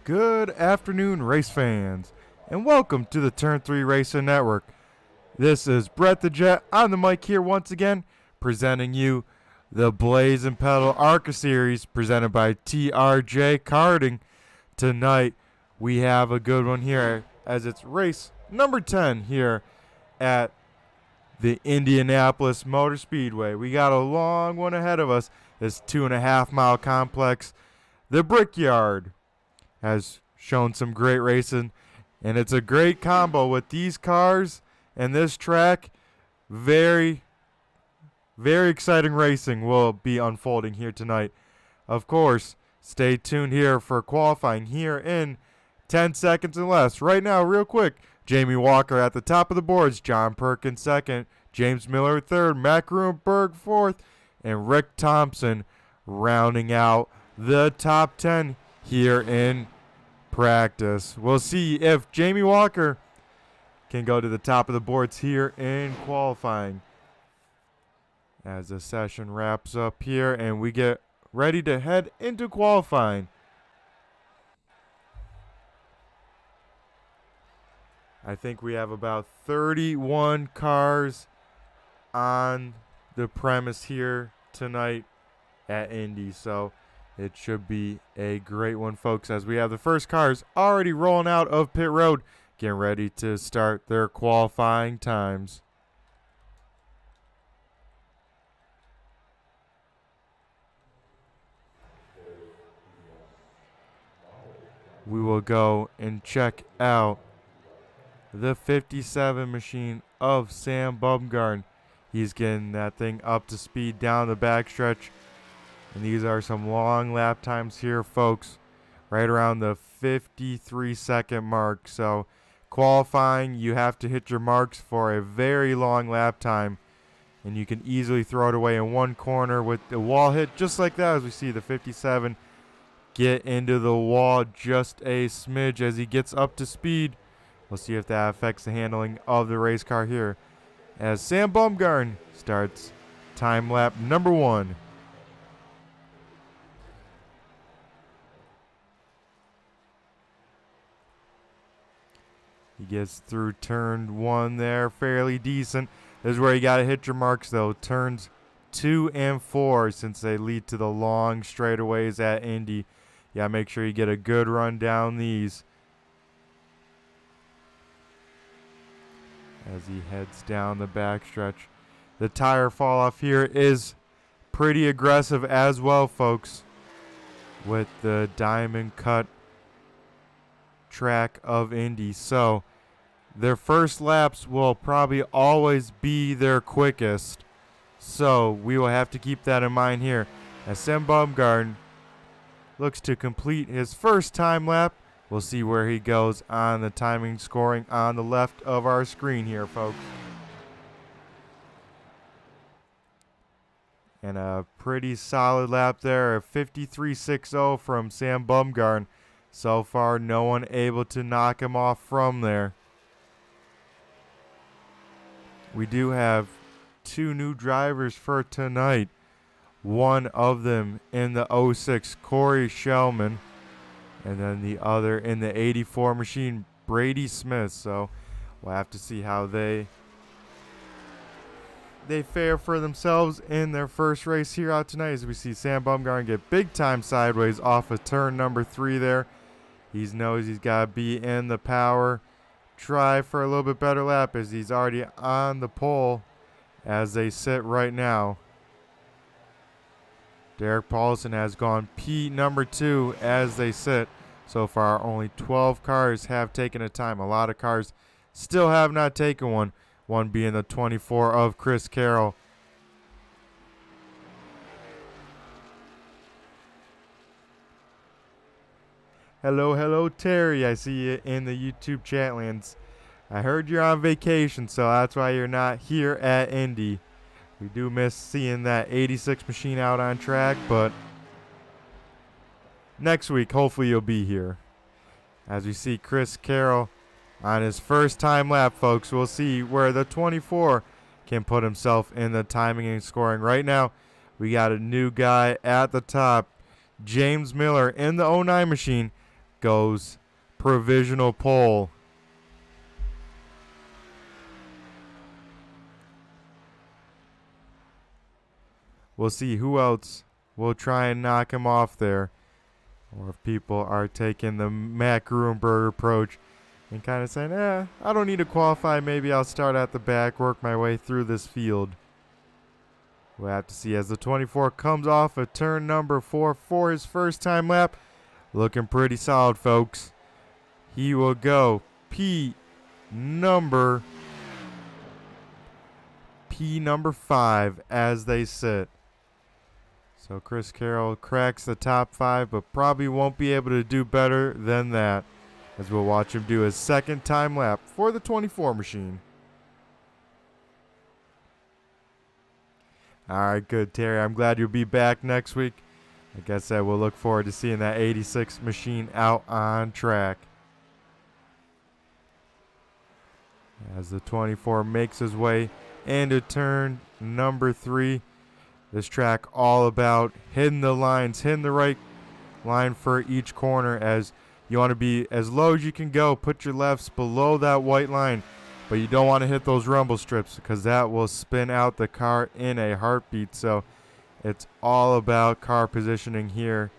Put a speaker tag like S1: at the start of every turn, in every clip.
S1: Good afternoon, race fans, and welcome to the Turn 3 Racing Network. This is Brett the Jet on the mic here once again, presenting you the Blaze and Pedal Arca Series presented by TRJ Karting. Tonight, we have a good one here as it's race number 10 here at the Indianapolis Motor Speedway. We got a long one ahead of us, this 2.5 mile complex. The Brickyard has shown some great racing, and it's a great combo with these cars and this track. Very, very exciting racing will be unfolding here tonight. Of course, stay tuned here for qualifying here in 10 seconds and less. Right now, real quick, Jamie Walker at the top of the boards, John Perkins second, James Miller third, Matt Grunberg fourth, and Rick Thompson rounding out the top 10 here in practice. We'll see if Jamie Walker can go to the top of the boards here in qualifying as the session wraps up here and we get ready to head into qualifying. I think we have about 31 cars on the premise here tonight at Indy, so it should be a great one, folks, as we have the first cars already rolling out of pit road, getting ready to start their qualifying times. We will go and check out the 57 machine of Sam Bumgarn. He's getting that thing up to speed down the backstretch. And these are some long lap times here, folks, right around the 53-second mark. So qualifying, you have to hit your marks for a very long lap time. And you can easily throw it away in one corner with the wall hit, just like that, as we see the 57 get into the wall just a smidge as he gets up to speed. We'll see if that affects the handling of the race car here as Sam Bumgarn starts time lap number 1. He gets through turn 1 there, fairly decent. This is where you got to hit your marks, though. Turns 2 and 4, since they lead to the long straightaways at Indy. Yeah, make sure you get a good run down these. As he heads down the backstretch. The tire fall off here is pretty aggressive as well, folks, with the diamond cut track of Indy. So their first laps will probably always be their quickest. So we will have to keep that in mind here as Sam Bumgarn looks to complete his first time lap. We'll see where he goes on the timing scoring on the left of our screen here, folks. And a pretty solid lap there, a 53.60 from Sam Bumgarn. So far, no one able to knock him off from there. We do have 2 new drivers for tonight. One of them in the 06, Corey Shellman. And then the other in the 84 machine, Brady Smith. So we'll have to see how they fare for themselves in their first race here out tonight. As we see Sam Bumgarn get big time sideways off of turn number 3 there. He knows he's got to be in the power. Try for a little bit better lap as he's already on the pole as they sit right now. Derek Paulson has gone P number 2 as they sit. So far, only 12 cars have taken a time. A lot of cars still have not taken one. One being the 24 of Chris Carroll. Hello, Terry. I see you in the YouTube chat lands. I heard you're on vacation, so that's why you're not here at Indy. We do miss seeing that 86 machine out on track, but next week, hopefully you'll be here. As we see Chris Carroll on his first time lap, folks, we'll see where the 24 can put himself in the timing and scoring. Right now, we got a new guy at the top, James Miller in the 09 machine. goes provisional pole. We'll see who else will try and knock him off there. Or if people are taking the Matt Gruenberg approach and kind of saying, I don't need to qualify. Maybe I'll start at the back, work my way through this field. We'll have to see as the 24 comes off of turn number 4 for his first time lap. Looking pretty solid, folks. He will go P number 5 as they sit. So Chris Carroll cracks the top 5, but probably won't be able to do better than that, as we'll watch him do his second time lap for the 24 machine. All right, good, Terry. I'm glad you'll be back next week. Like I said, we'll look forward to seeing that 86 machine out on track. As the 24 makes his way into turn number 3. This track all about hitting the lines, hitting the right line for each corner, as you want to be as low as you can go. Put your lefts below that white line, but you don't want to hit those rumble strips because that will spin out the car in a heartbeat. So it's all about car positioning here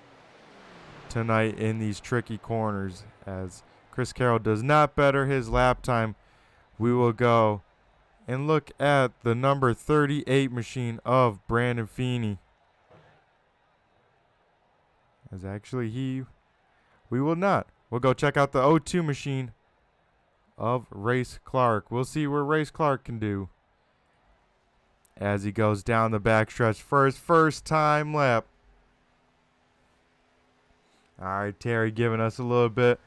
S1: tonight in these tricky corners. As Chris Carroll does not better his lap time, we will go and look at the number 38 machine of Brandon Feeney. As actually we will not. We'll go check out the 02 machine of Race Clark. We'll see where Race Clark can do as he goes down the backstretch for his first time lap. All right, Terry giving us a little bit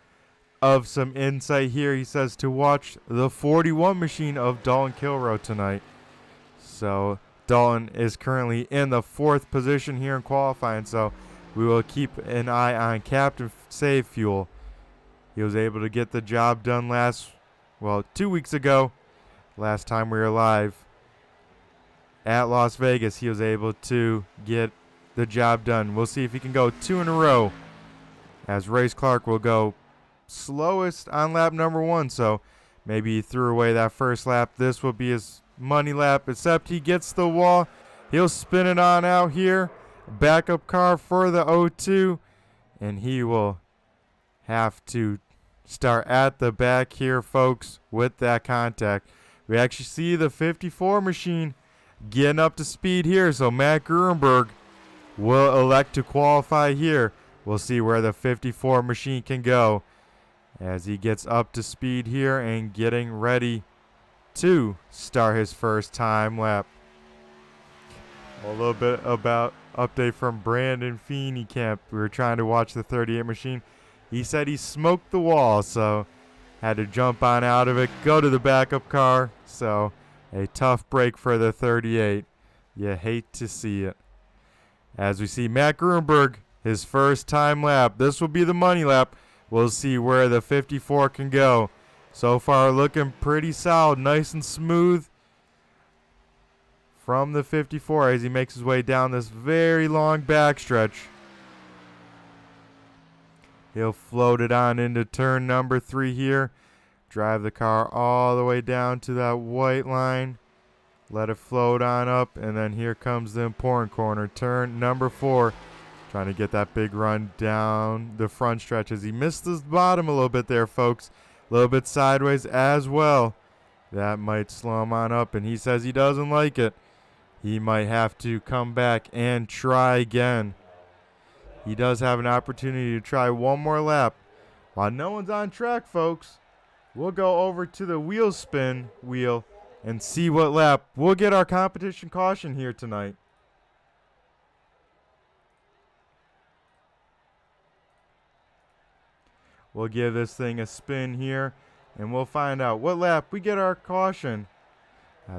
S1: of some insight here. He says to watch the 41 machine of Dalton Kilroe tonight. So Dalton is currently in the 4th position here in qualifying, so we will keep an eye on Captain Save Fuel. He was able to get the job done 2 weeks ago. Last time we were live at Las Vegas, he was able to get the job done. We'll see if he can go 2 in a row, as Race Clark will go slowest on lap number 1, so maybe he threw away that first lap. This will be his money lap, except he gets the wall. He'll spin it on out here. Backup car for the 02, and he will have to start at the back here, folks, with that contact. We actually see the 54 machine getting up to speed here, so Matt Gruenberg will elect to qualify here. We'll see where the 54 machine can go as he gets up to speed here and getting ready to start his first time lap. A little bit about update from Brandon Feeney camp. We were trying to watch the 38 machine. He said he smoked the wall, so had to jump on out of it, go to the backup car. So a tough break for the 38. You hate to see it. As we see Matt Gruenberg, his first time lap. This will be the money lap. We'll see where the 54 can go. So far looking pretty solid, nice and smooth from the 54 as he makes his way down this very long backstretch. He'll float it on into turn number 3 here. Drive the car all the way down to that white line. Let it float on up, and then here comes the important corner, turn number 4. Trying to get that big run down the front stretch as he missed the bottom a little bit there, folks. A little bit sideways as well. That might slow him on up, and he says he doesn't like it. He might have to come back and try again. He does have an opportunity to try one more lap. While no one's on track, folks, we'll go over to the wheel spin wheel and see what lap. We'll get our competition caution here tonight. We'll give this thing a spin here, and we'll find out what lap we get our caution.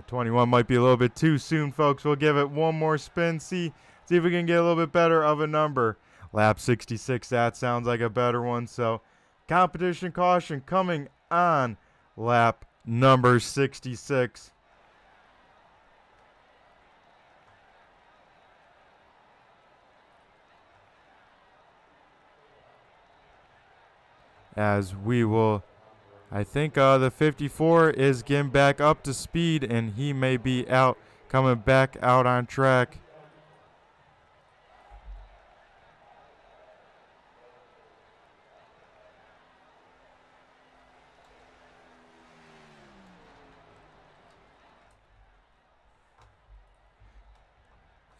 S1: 21 might be a little bit too soon, folks. We'll give it one more spin, see if we can get a little bit better of a number. Lap 66, that sounds like a better one. So competition caution coming on lap number 66. as we will, I think the 54 is getting back up to speed, and he may be coming back out on track.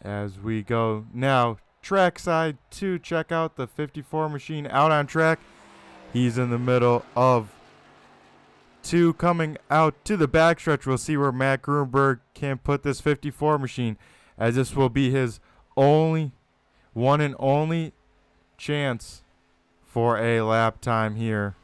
S1: As we go now trackside to check out the 54 machine out on track. He's in the middle of two coming out to the backstretch. We'll see where Matt Grunberg can put this 54 machine, as this will be his one and only chance for a lap time here.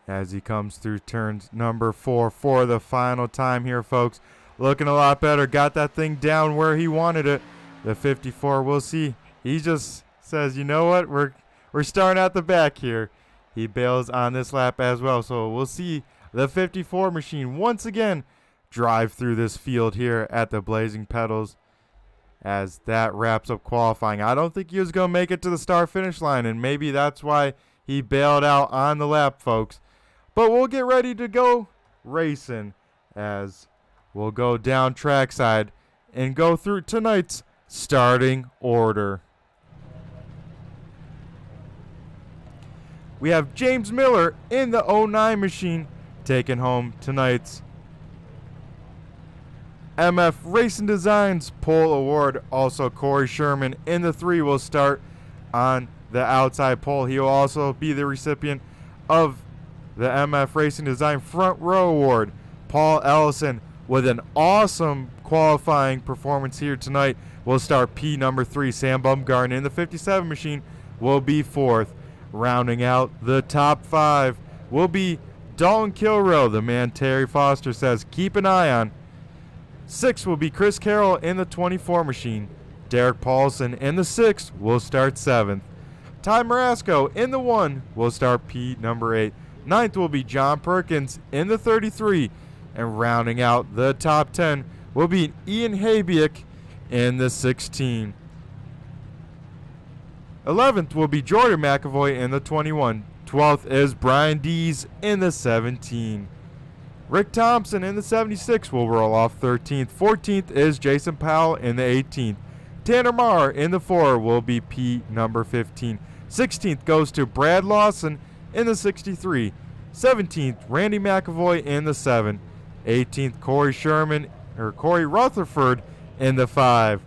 S1: As he comes through turns number 4 for the final time here, folks. Looking a lot better. Got that thing down where he wanted it. The 54, we'll see. He just says, you know what? We're starting at the back here. He bails on this lap as well. So we'll see the 54 machine once again drive through this field here at the Blazing Pedals, as that wraps up qualifying. I don't think he was going to make it to the start-finish line, and maybe that's why he bailed out on the lap, folks. But we'll get ready to go racing, as we'll go down trackside and go through tonight's starting order. We have James Miller in the 09 machine taking home tonight's MF Racing Designs pole award. Also, Corey Sherman in the 3 will start on the outside pole. He will also be the recipient of the MF Racing Design Front Row Award. Paul Ellison, with an awesome qualifying performance here tonight, will start P number 3. Sam Bumgarner in the 57 machine will be 4th. Rounding out the top 5 will be Dalton Kilrow, the man Terry Foster says keep an eye on. 6 will be Chris Carroll in the 24 machine. Derek Paulson in the 6 will start 7th. Ty Marasco in the 1 will start P number 8. 9th will be John Perkins in the 33. And rounding out the top 10 will be Ian Habiak in the 16. 11th will be Jordan McAvoy in the 21. 12th is Brian Dees in the 17. Rick Thompson in the 76 will roll off 13th. 14th is Jason Powell in the 18th. Tanner Marr in the 4 will be P number 15. 16th goes to Brad Lawson in the 63. 17th, Randy McAvoy in the 7. 18th, Corey Rutherford in the 5.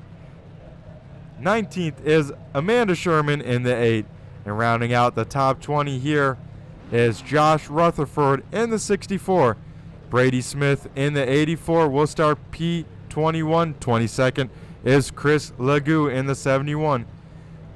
S1: 19th is Amanda Sherman in the 8. And rounding out the top 20 here is Josh Rutherford in the 64. Brady Smith in the 84 will start P21. 22nd is Chris Legou in the 71.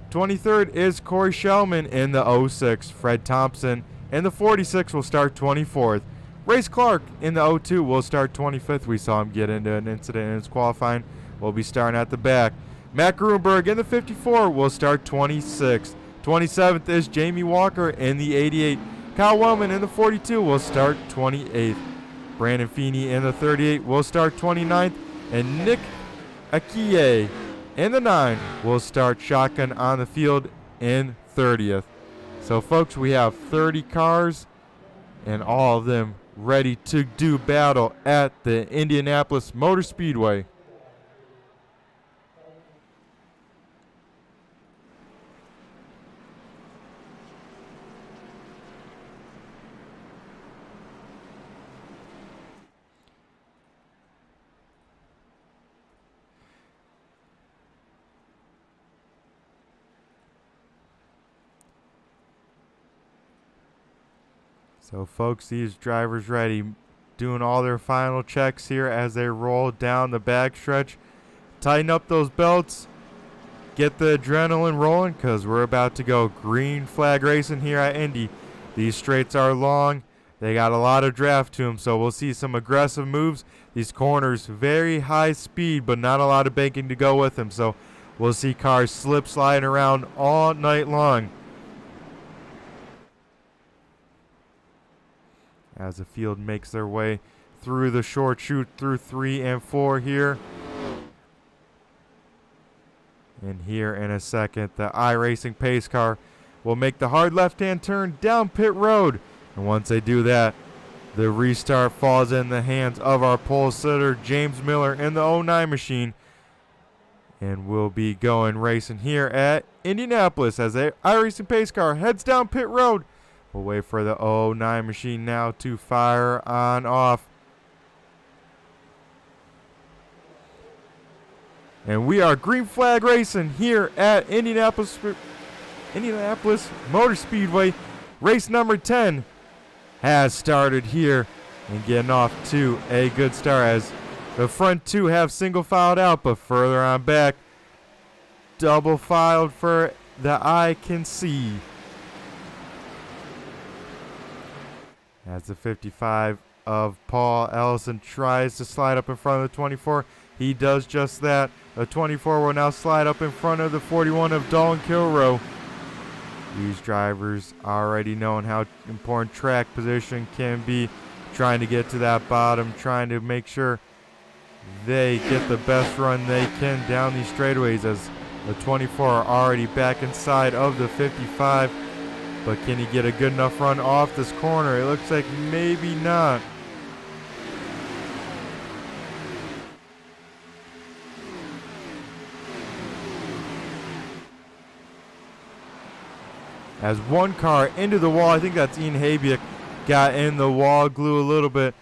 S1: 23rd is Corey Shellman in the 06. Fred Thompson in the 46 will start 24th. Race Clark in the 02 will start 25th. We saw him get into an incident in his qualifying. Will be starting at the back. Matt Grunberg in the 54 will start 26th. 27th is Jamie Walker in the 88. Kyle Wellman in the 42 will start 28th. Brandon Feeney in the 38 will start 29th. And Nick Akie in the 9 will start shotgun on the field in 30th. So, folks, we have 30 cars, and all of them ready to do battle at the Indianapolis Motor Speedway. So, folks, these drivers ready, doing all their final checks here as they roll down the backstretch. Tighten up those belts. Get the adrenaline rolling, because we're about to go green flag racing here at Indy. These straights are long. They got a lot of draft to them, so we'll see some aggressive moves. These corners, very high speed, but not a lot of banking to go with them. So we'll see cars slip sliding around all night long, as the field makes their way through the short chute through 3 and 4 here. And here in a second, the iRacing pace car will make the hard left-hand turn down pit road. And once they do that, the restart falls in the hands of our pole sitter, James Miller, in the 09 machine. And we'll be going racing here at Indianapolis as the iRacing pace car heads down pit road. We'll wait for the 09 machine now to fire on off. And we are green flag racing here at Indianapolis Motor Speedway. Race number 10 has started here and getting off to a good start as the front two have single filed out, but further on back, double filed for the eye can see. As the 55 of Paul Ellison tries to slide up in front of the 24, he does just that. The 24 will now slide up in front of the 41 of Dalton Kilroe. These drivers already knowing how important track position can be, trying to get to that bottom, trying to make sure they get the best run they can down these straightaways as the 24 are already back inside of the 55. But can he get a good enough run off this corner? It looks like maybe not. As one car into the wall, I think that's Ian Habiak, got in the wall, glue a little bit.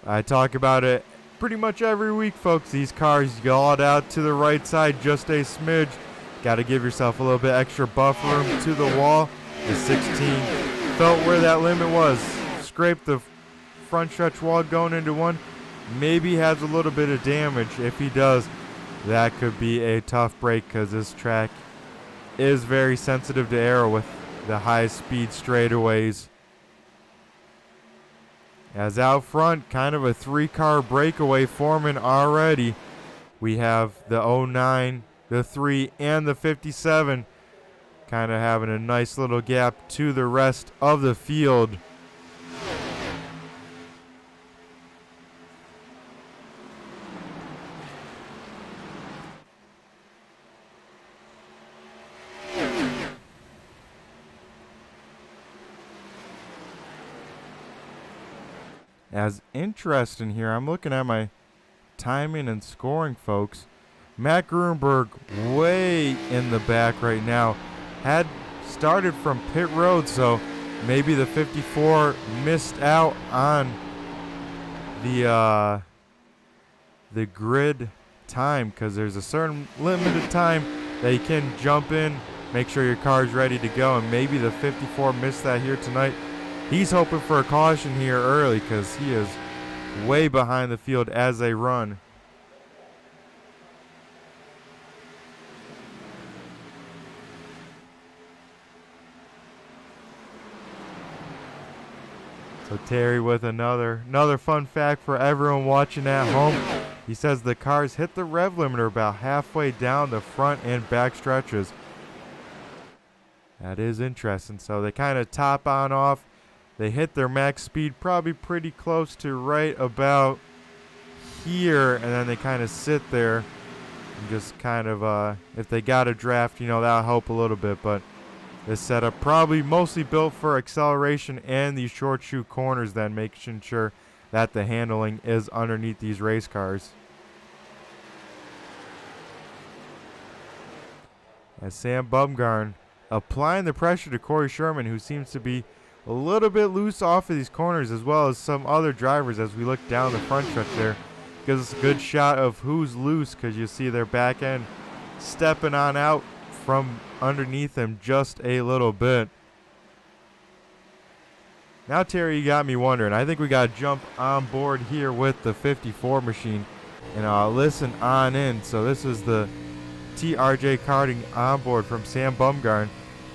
S1: I talk about it pretty much every week, folks. These cars yawed out to the right side just a smidge. Got to give yourself a little bit extra buffer room to the wall. The 16 felt where that limit was. Scraped the front stretch wall going into one. Maybe has a little bit of damage. If he does, that could be a tough break because this track is very sensitive to aero with the high speed straightaways. As out front, kind of a 3-car breakaway forming already. We have the 09, the 3, and the 57 kind of having a nice little gap to the rest of the field. As interesting here, I'm looking at my timing and scoring, folks. Matt Gruenberg way in the back right now. Had started from pit road, so maybe the 54 missed out on the grid time because there's a certain limited time that you can jump in, make sure your car's ready to go, and maybe the 54 missed that here tonight. He's hoping for a caution here early because he is way behind the field as they run. So Terry with another fun fact for everyone watching at home. He says the cars hit the rev limiter about halfway down the front and back stretches. That is interesting. So they kind of top on off. They hit their max speed probably pretty close to right about here, and then they kind of sit there and just kind of, if they got a draft, you know, that'll help a little bit. But this setup probably mostly built for acceleration and these short chute corners, then making sure that the handling is underneath these race cars. As Sam Bumgarn applying the pressure to Corey Sherman, who seems to be a little bit loose off of these corners, as well as some other drivers as we look down the front stretch there. Gives us a good shot of who's loose because you see their back end stepping on out from underneath them just a little bit. Now, Terry, you got me wondering. I think we got to jump on board here with the 54 machine and listen on in. So this is the TRJ Karting on board from Sam Bumgarn.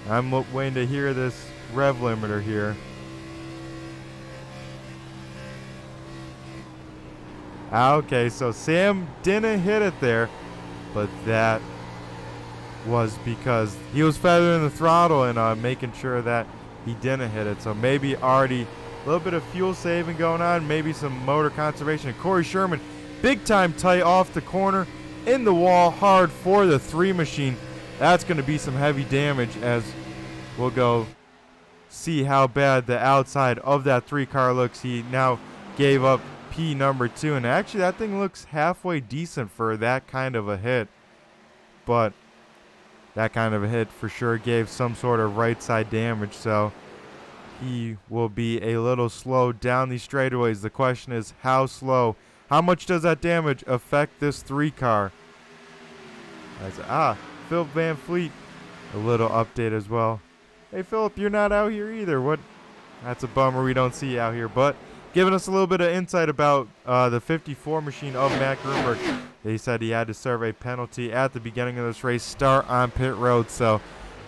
S1: I'm waiting to hear this rev limiter here. Okay, so Sam didn't hit it there, but that was because he was feathering the throttle and making sure that he didn't hit it. So maybe already A little bit of fuel saving going on, maybe some motor conservation. And Corey Sherman, big time tight off the corner, in the wall hard for the 3 machine. That's going to be some heavy damage, as we'll go see how bad the outside of that 3 car looks. He now gave up P number 2, and actually that thing looks halfway decent for that kind of a hit. But that kind of a hit for sure gave some sort of right side damage, so he will be a little slow down these straightaways. The question is, how slow? How much does that damage affect this 3 car? Phil Van Fleet, a little update as well. Hey Philip, you're not out here either. What? That's a bummer we don't see you out here, but giving us a little bit of insight about the 54 machine of Matt Grunberg. He said he had to serve a penalty at the beginning of this race, start on pit road, so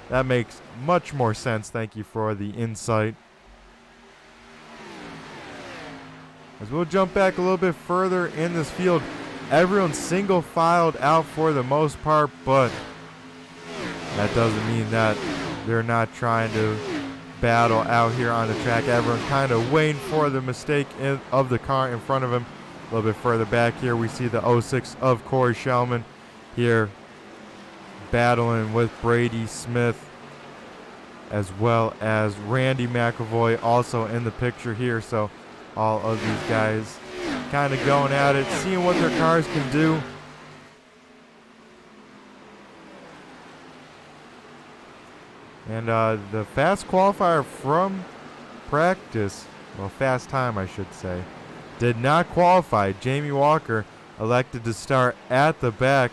S1: that makes much more sense. Thank you for the insight. As we'll jump back a little bit further in this field, everyone's single filed out for the most part, but that doesn't mean that they're not trying to battle out here on the track. Everyone kind of waiting for the mistake of the car in front of him. A little bit further back here, we see the 06 of Corey Shellman here battling with Brady Smith, as well as Randy McAvoy also in the picture here. So all of these guys kind of going at it, seeing what their cars can do. And the fast qualifier from practice, well, fast time I should say, did not qualify. Jamie Walker elected to start at the back,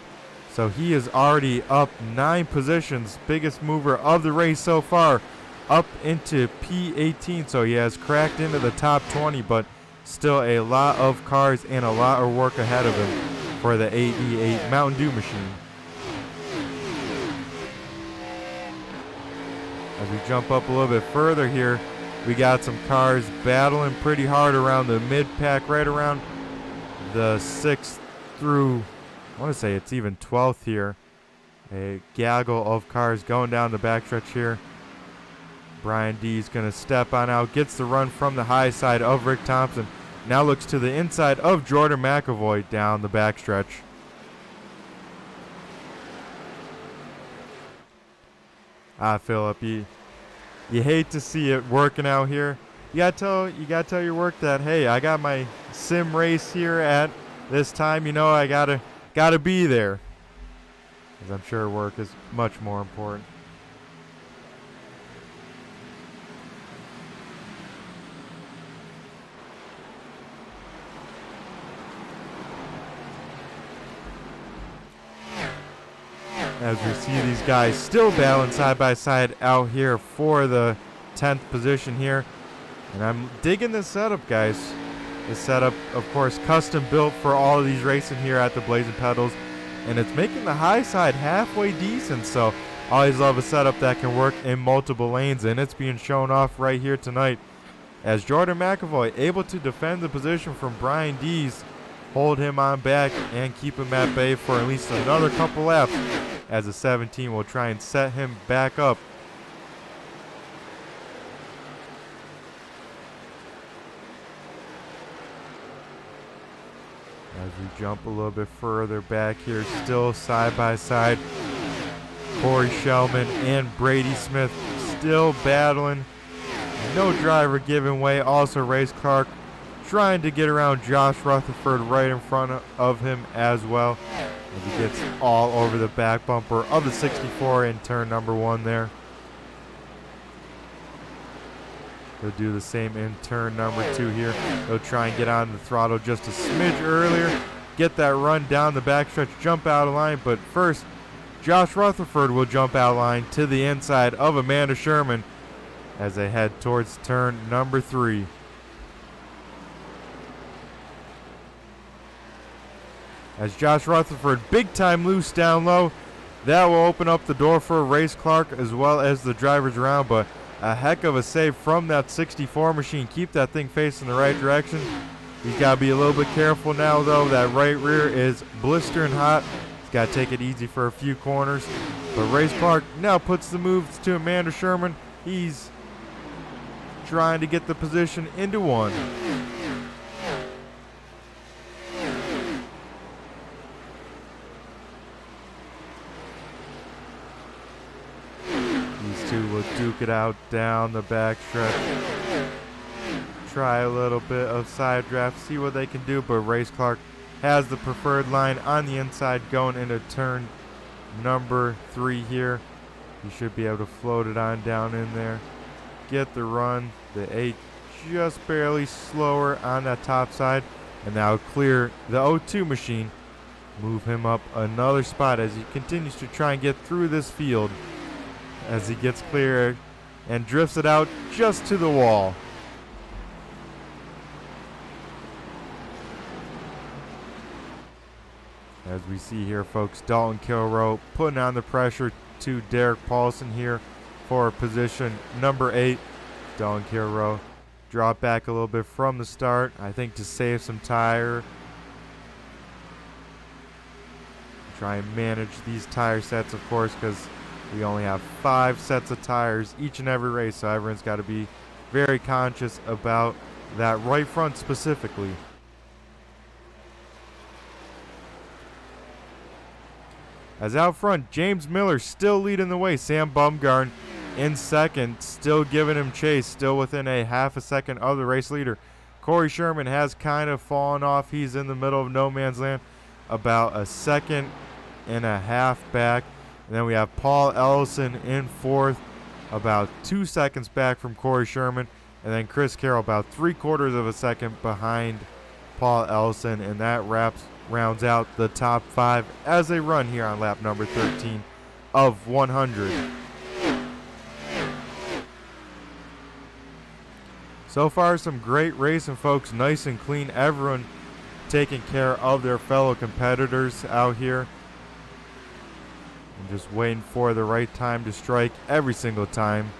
S1: so he is already up 9 positions, biggest mover of the race so far, up into P18, so he has cracked into the top 20, but still a lot of cars and a lot of work ahead of him for the 88 Mountain Dew machine. As we jump up a little bit further here, we got some cars battling pretty hard around the mid-pack, right around the 6th through, I want to say it's even 12th here. A gaggle of cars going down the backstretch here. Brian D is going to step on out, gets the run from the high side of Rick Thompson. Now looks to the inside of Jordan McAvoy down the backstretch. Philip, you hate to see it working out here. You gotta tell your work that, hey, I got my sim race here at this time. You know, I gotta be there, because I'm sure work is much more important. As we see these guys still battling side by side out here for the 10th position here. And I'm digging this setup, guys. This setup, of course, custom built for all of these racing here at the Blazing Pedals. And it's making the high side halfway decent. So always love a setup that can work in multiple lanes. And it's being shown off right here tonight, as Jordan McAvoy able to defend the position from Brian Dees, hold him on back and keep him at bay for at least another couple laps, as the 17 will try and set him back up. As we jump a little bit further back here, still side by side, Corey Shellman and Brady Smith still battling. No driver giving way. Also Race Clark trying to get around Josh Rutherford right in front of him as well, as he gets all over the back bumper of the 64 in turn number 1 there. He'll do the same in turn number 2 here. He'll try and get on the throttle just a smidge earlier, get that run down the backstretch, jump out of line, but first Josh Rutherford will jump out of line to the inside of Amanda Sherman as they head towards turn number 3. As Josh Rutherford big time loose down low, that will open up the door for Race Clark as well as the drivers around, but a heck of a save from that 64 machine. Keep that thing facing the right direction. He's got to be a little bit careful now though. That right rear is blistering hot. He's got to take it easy for a few corners. But Race Clark now puts the moves to Amanda Sherman. He's trying to get the position into one. These two will duke it out down the backstretch. Try a little bit of side draft, see what they can do, but Race Clark has the preferred line on the inside going into turn number 3 here. You should be able to float it on down in there. Get the run. The 8 just barely slower on that top side. And now clear the 0-2 machine. Move him up another spot as he continues to try and get through this field. As he gets clear and drifts it out just to the wall. As we see here, folks, Dalton Kilroe putting on the pressure to Derek Paulson here for position number 8. Dalton Kilroe drop back a little bit from the start, I think to save some tire. Try and manage these tire sets, of course, because we only have 5 sets of tires each and every race, so everyone's got to be very conscious about that right front specifically. As out front, James Miller still leading the way. Sam Bumgarn in second, still giving him chase, still within a half a second of the race leader. Corey Sherman has kind of fallen off. He's in the middle of no man's land, about a second and a half back. And then we have Paul Ellison in fourth, about 2 seconds back from Corey Sherman. And then Chris Carroll about 3/4 of a second behind Paul Ellison. And that rounds out the top 5 as they run here on lap number 13 of 100. So far, some great racing, folks. Nice and clean. Everyone taking care of their fellow competitors out here. And just waiting for the right time to strike every single time.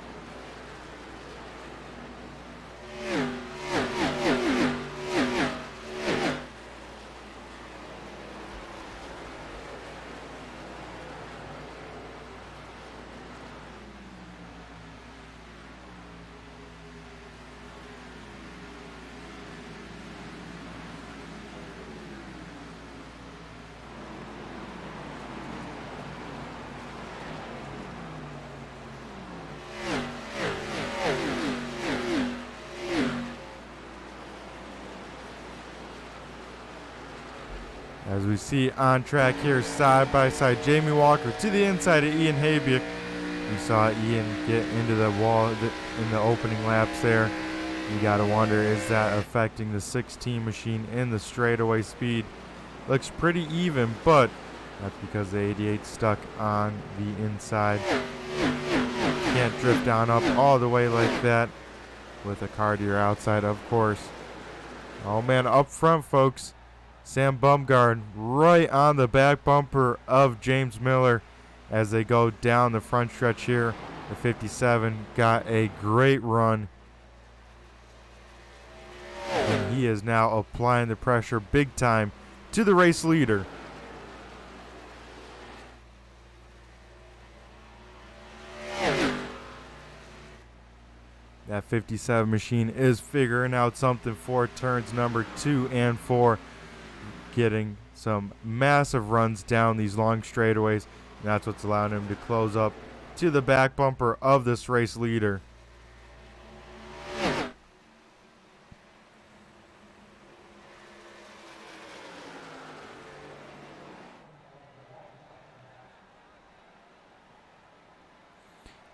S1: As we see on track here, side by side, Jamie Walker to the inside of Ian Habiak. We saw Ian get into the wall in the opening laps there. You got to wonder, is that affecting the 16 machine in the straightaway speed? Looks pretty even, but that's because the 88 stuck on the inside. Can't drift down up all the way like that with a car to your outside, of course. Oh man, up front, folks. Sam Bumgarn right on the back bumper of James Miller as they go down the front stretch here. The 57 got a great run. And he is now applying the pressure big time to the race leader. That 57 machine is figuring out something for turns number 2 and 4. Getting some massive runs down these long straightaways. And that's what's allowing him to close up to the back bumper of this race leader.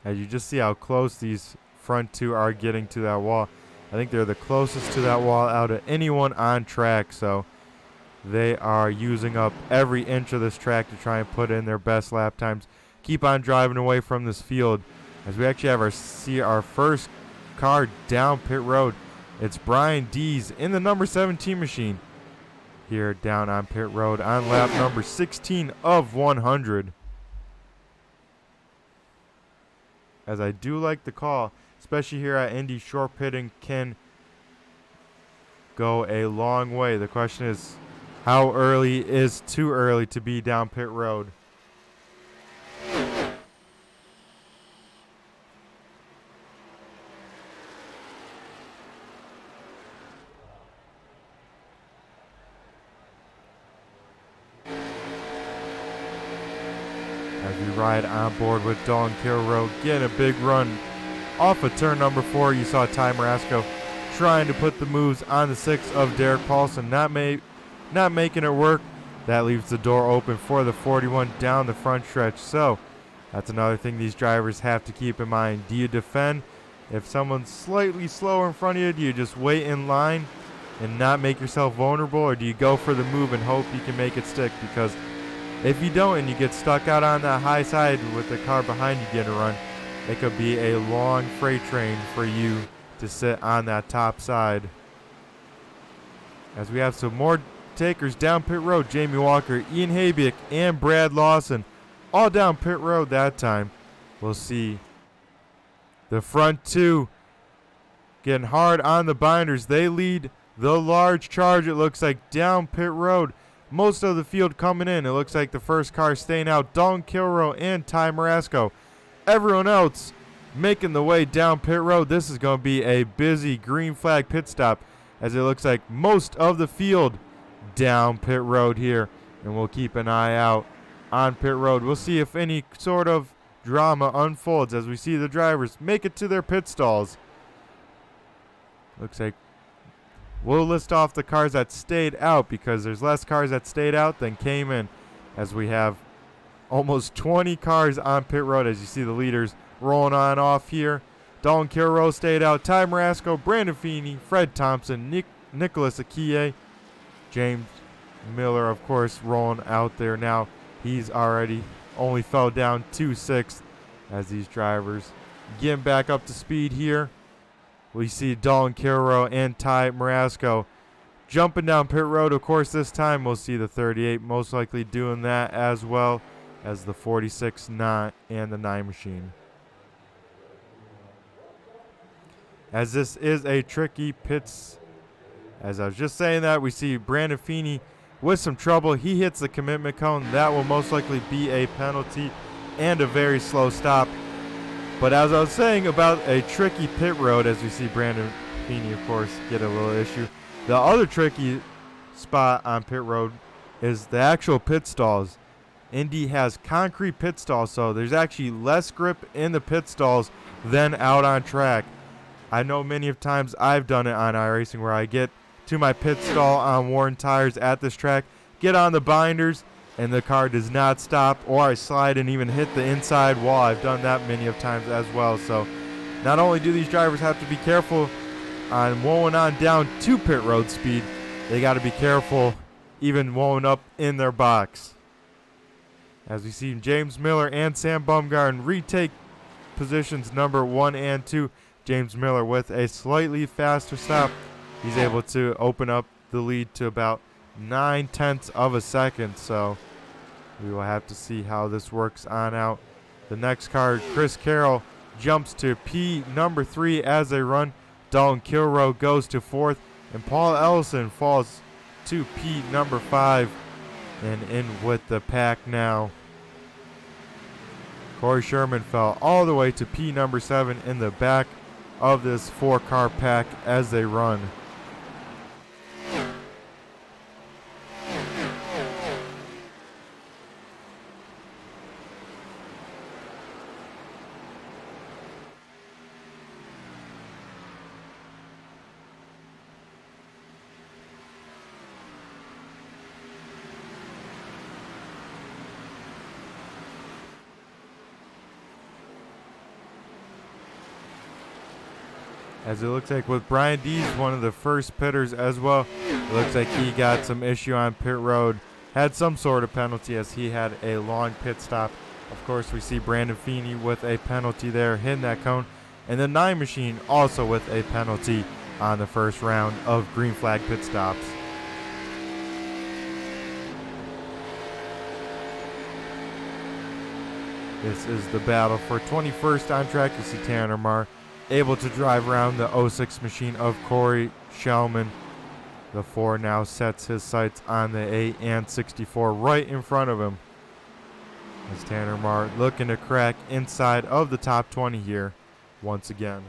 S1: As you just see how close these front two are getting to that wall. I think they're the closest to that wall out of anyone on track, so they are using up every inch of this track to try and put in their best lap times. Keep on driving away from this field as we actually have our first car down pit road. It's Brian Dees in the number 17 machine here down on pit road on lap number 16 of 100. As I do like the call, especially here at Indy, short pitting can go a long way. The question is, how early is too early to be down pit road? as we ride on board with Dalton Kilrow, getting a big run off of turn number 4. You saw Ty Marasco trying to put the moves on the 6 of Derek Paulson, not making it work. That leaves the door open for the 41 down the front stretch. So that's another thing these drivers have to keep in mind. Do you defend? If someone's slightly slower in front of you, do you just wait in line and not make yourself vulnerable, or do you go for the move and hope you can make it stick? Because if you don't and you get stuck out on that high side with the car behind you getting a run, it could be a long freight train for you to sit on that top side. As we have some more takers down pit road, Jamie Walker, Ian Habiak, and Brad Lawson all down pit road that time. We'll see the front 2 getting hard on the binders. They lead the large charge, it looks like, down pit road. Most of the field coming in. It looks like the first car staying out, Dalton Kilrow and Ty Marasco. Everyone else making the way down pit road. This is going to be a busy green flag pit stop, as it looks like most of the field down pit road here. And we'll keep an eye out on pit road. We'll see if any sort of drama unfolds as we see the drivers make it to their pit stalls. Looks like we'll list off the cars that stayed out, because there's less cars that stayed out than came in, as we have almost 20 cars on pit road as you see the leaders rolling on off here. Dalton Kilrow stayed out, Ty Marasco, Brandon Feeney, Fred Thompson, Nicholas Akie, James Miller, of course, rolling out there now. He's already only fell down 2/6 as these drivers getting back up to speed here. We see Dalton Kilrow and Ty Marasco jumping down pit road. Of course, this time we'll see the 38 most likely doing that, as well as the 46 and the 9 machine. As this is a tricky pits, as I was just saying that, we see Brandon Feeney with some trouble. He hits the commitment cone. That will most likely be a penalty and a very slow stop. But as I was saying about a tricky pit road, as we see Brandon Feeney, of course, get a little issue. The other tricky spot on pit road is the actual pit stalls. Indy has concrete pit stalls, so there's actually less grip in the pit stalls than out on track. I know many of times I've done it on iRacing where I get to my pit stall on worn tires at this track, get on the binders, and the car does not stop, or I slide and even hit the inside wall. I've done that many of times as well. So not only do these drivers have to be careful on rolling on down to pit road speed, they got to be careful even rolling up in their box. As we see James Miller and Sam Bumgarner retake positions number 1 and 2. James Miller with a slightly faster stop. He's able to open up the lead to about 0.9 of a second. So we will have to see how this works on out. The next car, Chris Carroll, jumps to P number 3 as they run. Dalton Kilrow goes to 4th, and Paul Ellison falls to P number 5 and in with the pack now. Corey Sherman fell all the way to P number 7 in the back of this 4-car pack as they run. As it looks like with Brian Dees, one of the first pitters as well, it looks like he got some issue on pit road. Had some sort of penalty as he had a long pit stop. Of course, we see Brandon Feeney with a penalty there, hitting that cone. And the 9 machine also with a penalty on the first round of green flag pit stops. This is the battle for 21st on track. You see Tanner Marr able to drive around the 06 machine of Corey Shellman. The 4 now sets his sights on the 8 and 64 right in front of him. As Tanner Marr looking to crack inside of the top 20 here once again.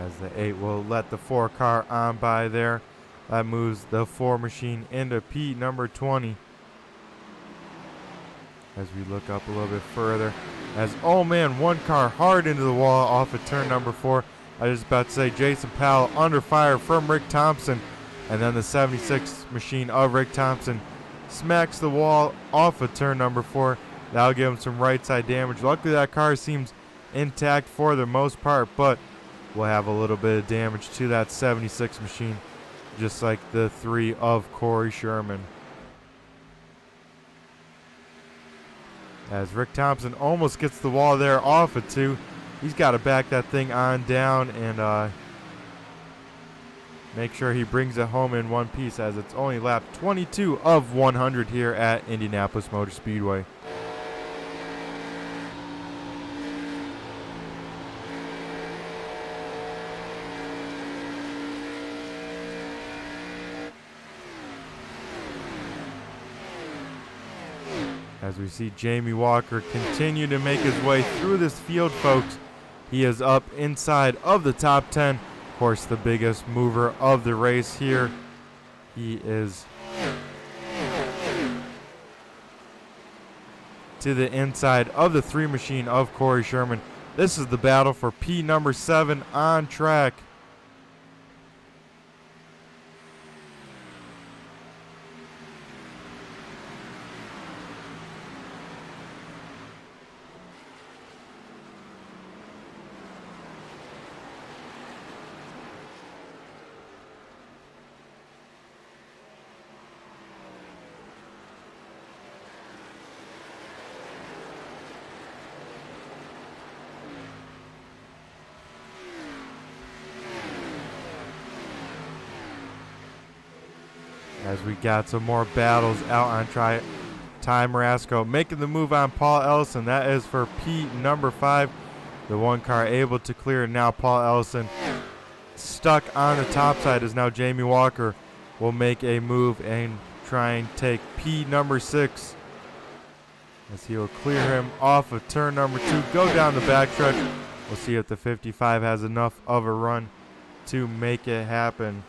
S1: as the 8 will let the 4 car on by there. That moves the 4 machine into P number 20. As we look up a little bit further, as oh man, 1 car hard into the wall off of turn number 4. I was about to say Jason Powell under fire from Rick Thompson, and then the 76 machine of Rick Thompson smacks the wall off of turn number 4. That'll give him some right side damage. Luckily that car seems intact for the most part, but we'll have a little bit of damage to that 76 machine, just like the 3 of Corey Sherman. As Rick Thompson almost gets the wall there off of 2. He's got to back that thing on down and make sure he brings it home in one piece, as it's only lap 22 of 100 here at Indianapolis Motor Speedway. As we see Jamie Walker continue to make his way through this field, folks. He is up inside of the top 10. Of course, the biggest mover of the race here. He is to the inside of the 3 machine of Corey Sherman. This is the battle for P number 7 on track. As we got some more battles out on Ty Marasco making the move on Paul Ellison. That is for P number 5. The 1 car able to clear. Now Paul Ellison stuck on the top side, as now Jamie Walker will make a move and try and take P number 6. As he will clear him off of turn number 2. Go down the backstretch. We'll see if the 55 has enough of a run to make it happen.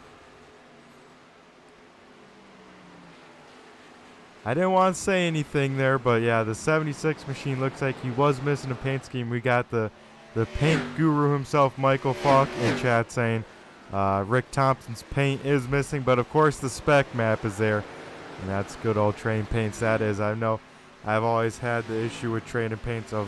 S1: I didn't want to say anything there, but yeah, the 76 machine looks like he was missing a paint scheme. We got the paint guru himself, Michael Falk, in chat saying Rick Thompson's paint is missing, but of course the spec map is there, and that's good old Train Paints. That is, I know I've always had the issue with Train Paints of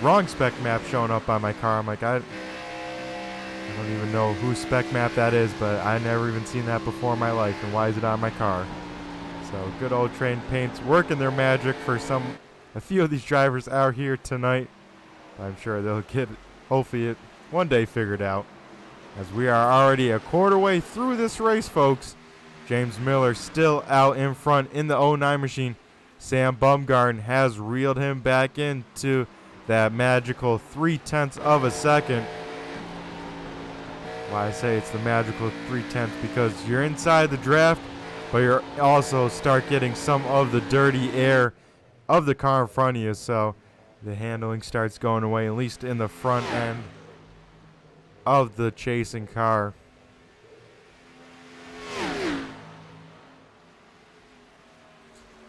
S1: wrong spec map showing up on my car. I'm like, I don't even know whose spec map that is, but I never even seen that before in my life, and why is it on my car? So good old Train Paints working their magic for a few of these drivers out here tonight. I'm sure they'll get, hopefully, it one day figured out. As we are already a quarter way through this race, folks. James Miller still out in front in the 09 machine. Sam Bumgarden has reeled him back into that magical 0.3 of a second. Why I say it's the magical 0.3, because you're inside the draft, but you're also start getting some of the dirty air of the car in front of you, so the handling starts going away, at least in the front end of the chasing car.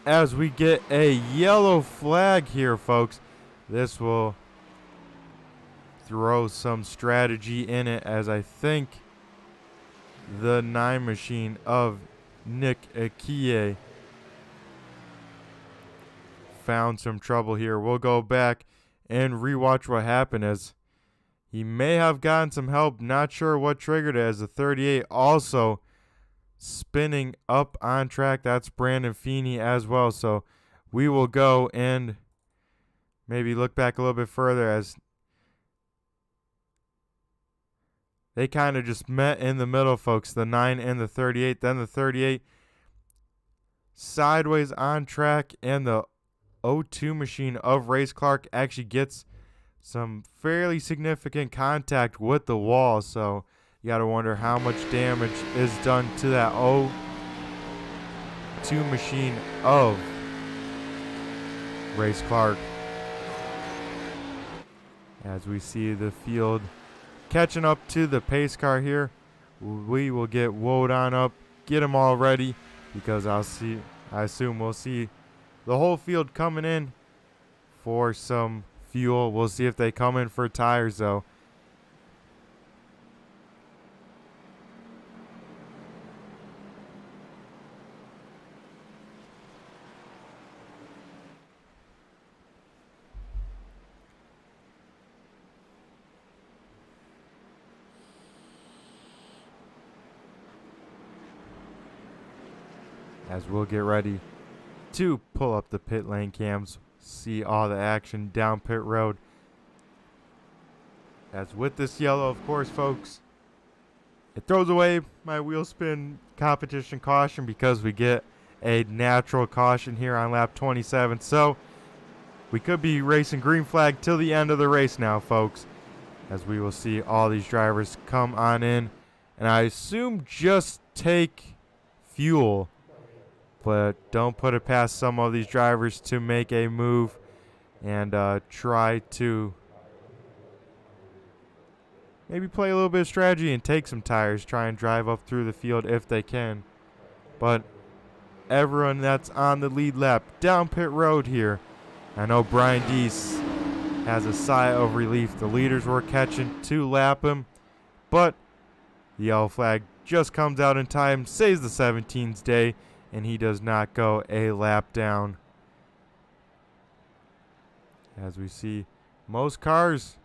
S1: As we get a yellow flag here, folks, this will throw some strategy in it, as I think the 9 machine of Nick Akie found some trouble here. We'll go back and rewatch what happened, as he may have gotten some help. Not sure what triggered it, as the 38 also spinning up on track. That's Brandon Feeney as well. So we will go and maybe look back a little bit further, as they kind of just met in the middle, folks, the 9 and the 38. Then the 38 sideways on track, and the 02 machine of Race Clark actually gets some fairly significant contact with the wall. So you got to wonder how much damage is done to that 02 machine of Race Clark. As we see the field catching up to the pace car here. We will get Woed on up, get them all ready, because I assume we'll see the whole field coming in for some fuel. We'll see if they come in for tires though. As we'll get ready to pull up the pit lane cams, see all the action down pit road. As with this yellow, of course, folks, it throws away my wheel spin competition caution because we get a natural caution here on lap 27. So we could be racing green flag till the end of the race now, folks, as we will see all these drivers come on in. And I assume just take fuel, but don't put it past some of these drivers to make a move and try to maybe play a little bit of strategy and take some tires, try and drive up through the field if they can. But everyone that's on the lead lap down pit road here, I know Brian Deese has a sigh of relief. The leaders were catching to lap him, but the yellow flag just comes out in time, saves the 17's day, and he does not go a lap down. As we see most cars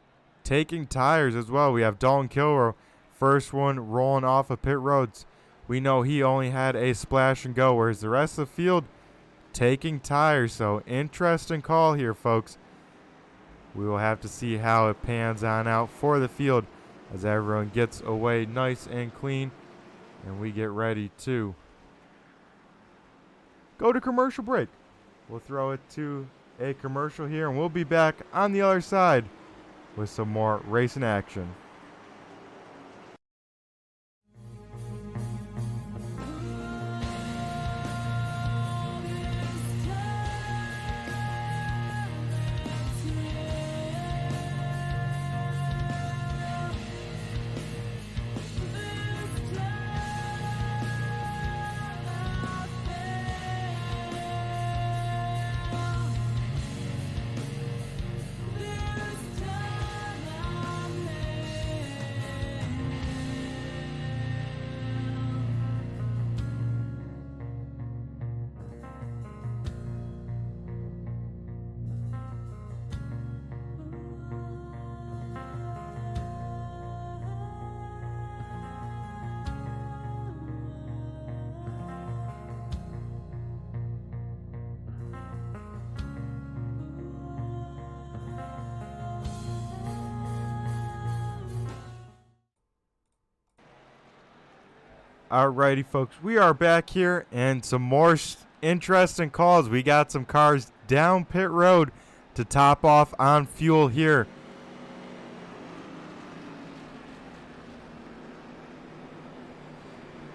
S1: taking tires as well. We have Dalton Kilrow, first one rolling off of pit roads. We know he only had a splash and go, whereas the rest of the field taking tires. So interesting call here, folks. We will have to see how it pans on out for the field as everyone gets away nice and clean, and we get ready to go to commercial break. We'll throw it to a commercial here, and we'll be back on the other side with some more racing action. Alrighty, folks, we are back here, and some more interesting calls. We got some cars down pit road to top off on fuel here.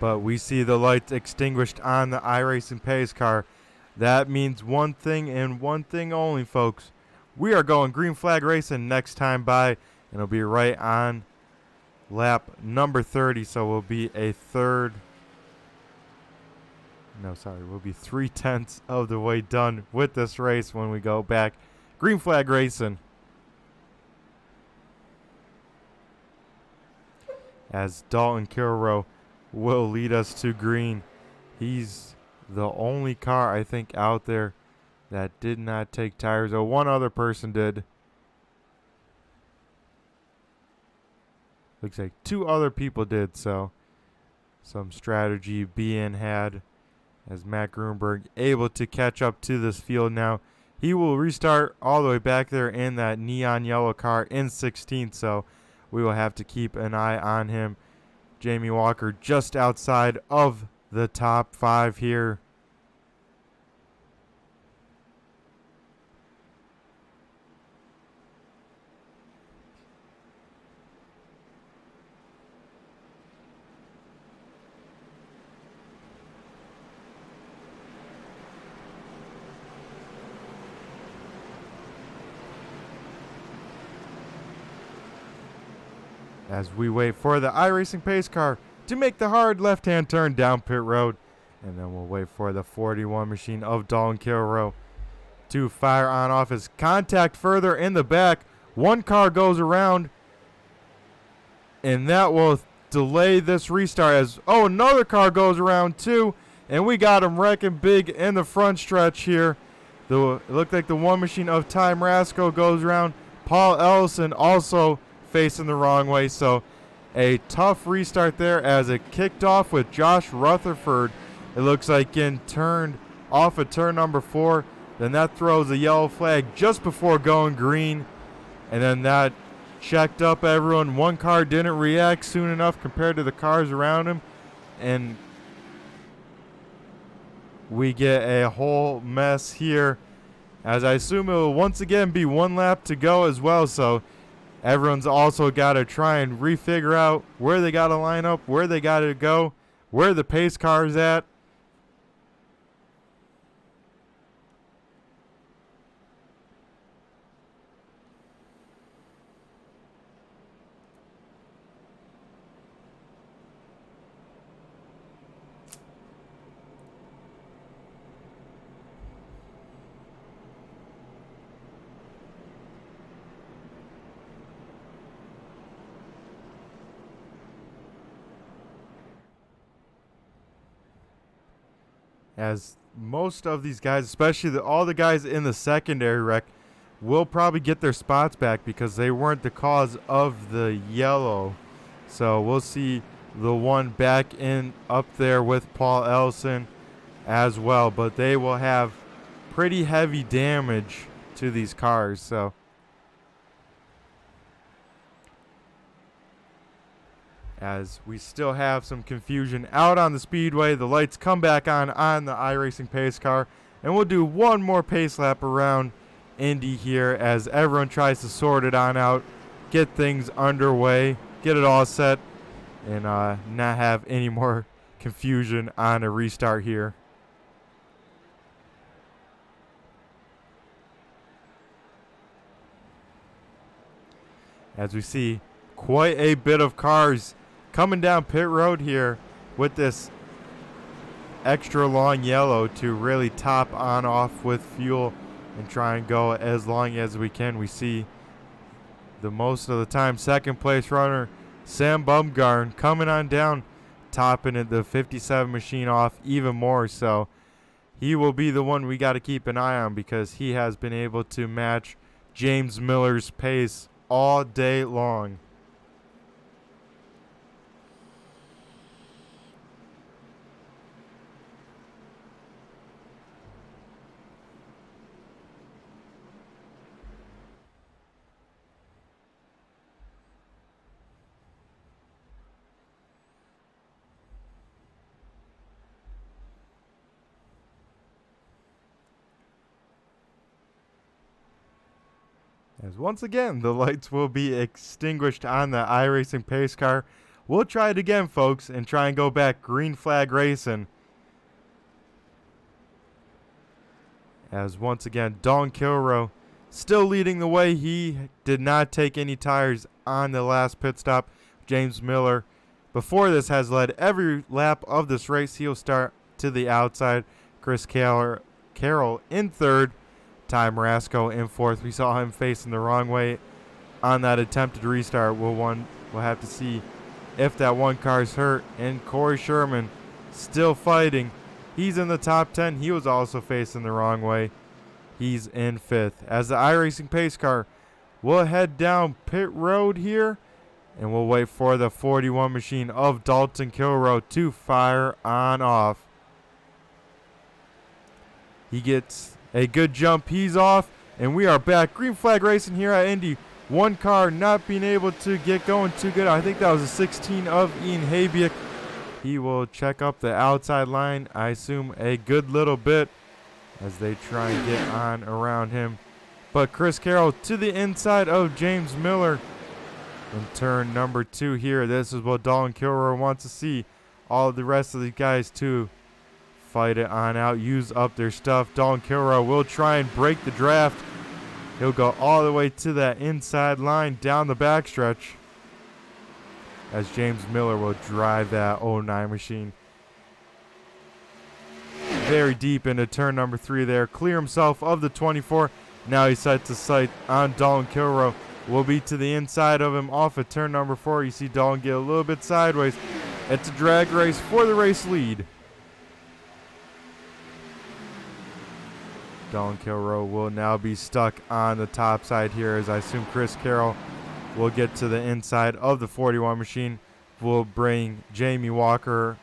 S1: But we see the lights extinguished on the iRacing pace car. That means one thing and one thing only, folks. We are going green flag racing next time by, and it'll be right on lap number 30, so we'll be a third. No, sorry, we'll be 3/10 of the way done with this race when we go back green flag racing. As Dalton Kilrow will lead us to green. He's the only car I think out there that did not take tires. Oh, one other person did. Looks like two other people did, so some strategy being had as Matt Grunberg able to catch up to this field now. He will restart all the way back there in that neon yellow car in 16th, so we will have to keep an eye on him. Jamie Walker just outside of the top 5 here. as we wait for the iRacing pace car to make the hard left-hand turn down pit road. And then we'll wait for the 41 machine of Dalton Kilrow to fire on off his contact further in the back. One car goes around, and that will delay this restart as, another car goes around too, and we got him wrecking big in the front stretch here. It looked like the one machine of Ty Marasco goes around. Paul Ellison also facing the wrong way, so a tough restart there as it kicked off with Josh Rutherford. It looks like getting turned off at turn number 4. Then that throws a yellow flag just before going green. And then that checked up everyone. One car didn't react soon enough compared to the cars around him. And we get a whole mess here, as I assume it will once again be one lap to go as well. So everyone's also got to try and refigure out where they got to line up, where they got to go, where the pace car's at. As most of these guys, especially all the guys in the secondary wreck, will probably get their spots back because they weren't the cause of the yellow. So we'll see the one back in up there with Paul Ellison as well. But they will have pretty heavy damage to these cars. So as we still have some confusion out on the speedway, the lights come back on the iRacing pace car, and we'll do one more pace lap around Indy here as everyone tries to sort it on out, get things underway, get it all set, and not have any more confusion on a restart here. As we see quite a bit of cars coming down pit road here with this extra long yellow to really top on off with fuel and try and go as long as we can. We see the most of the time second place runner Sam Bumgarn coming on down, topping the 57 machine off even more. So he will be the one we got to keep an eye on because he has been able to match James Miller's pace all day long. As once again, the lights will be extinguished on the iRacing pace car. We'll try it again, folks, and try and go back green flag racing. As once again, Dalton Kilrow still leading the way. He did not take any tires on the last pit stop. James Miller, before this, has led every lap of this race. He'll start to the outside. Chris Carroll in third. Ty Marasco in fourth. We saw him facing the wrong way on that attempted restart. We'll have to see if that one car's hurt. And Corey Sherman still fighting. He's in the top 10. He was also facing the wrong way. He's in fifth. As the iRacing pace car will head down pit road here, and we'll wait for the 41 machine of Dalton Kilrow to fire on off. He gets a good jump. He's off, and we are back. Green flag racing here at Indy. One car not being able to get going too good. I think that was a 16 of Ian Habiak. He will check up the outside line, I assume, a good little bit as they try and get on around him. But Chris Carroll to the inside of James Miller in turn number 2 here. This is what Dalton Kilroy wants to see. All of the rest of the guys too fight it on out, use up their stuff. Dalton Kilroy will try and break the draft. He'll go all the way to that inside line down the backstretch. as James Miller will drive that '09 machine very deep into turn number 3 there. Clear himself of the 24. Now he sets his sight on Dalton Kilrow. Will be to the inside of him off at turn number 4. You see Dalton get a little bit sideways. It's a drag race for the race lead. Dalton Kilrow will now be stuck on the top side here, as I assume Chris Carroll will get to the inside of the 41 machine. Will bring Jamie Walker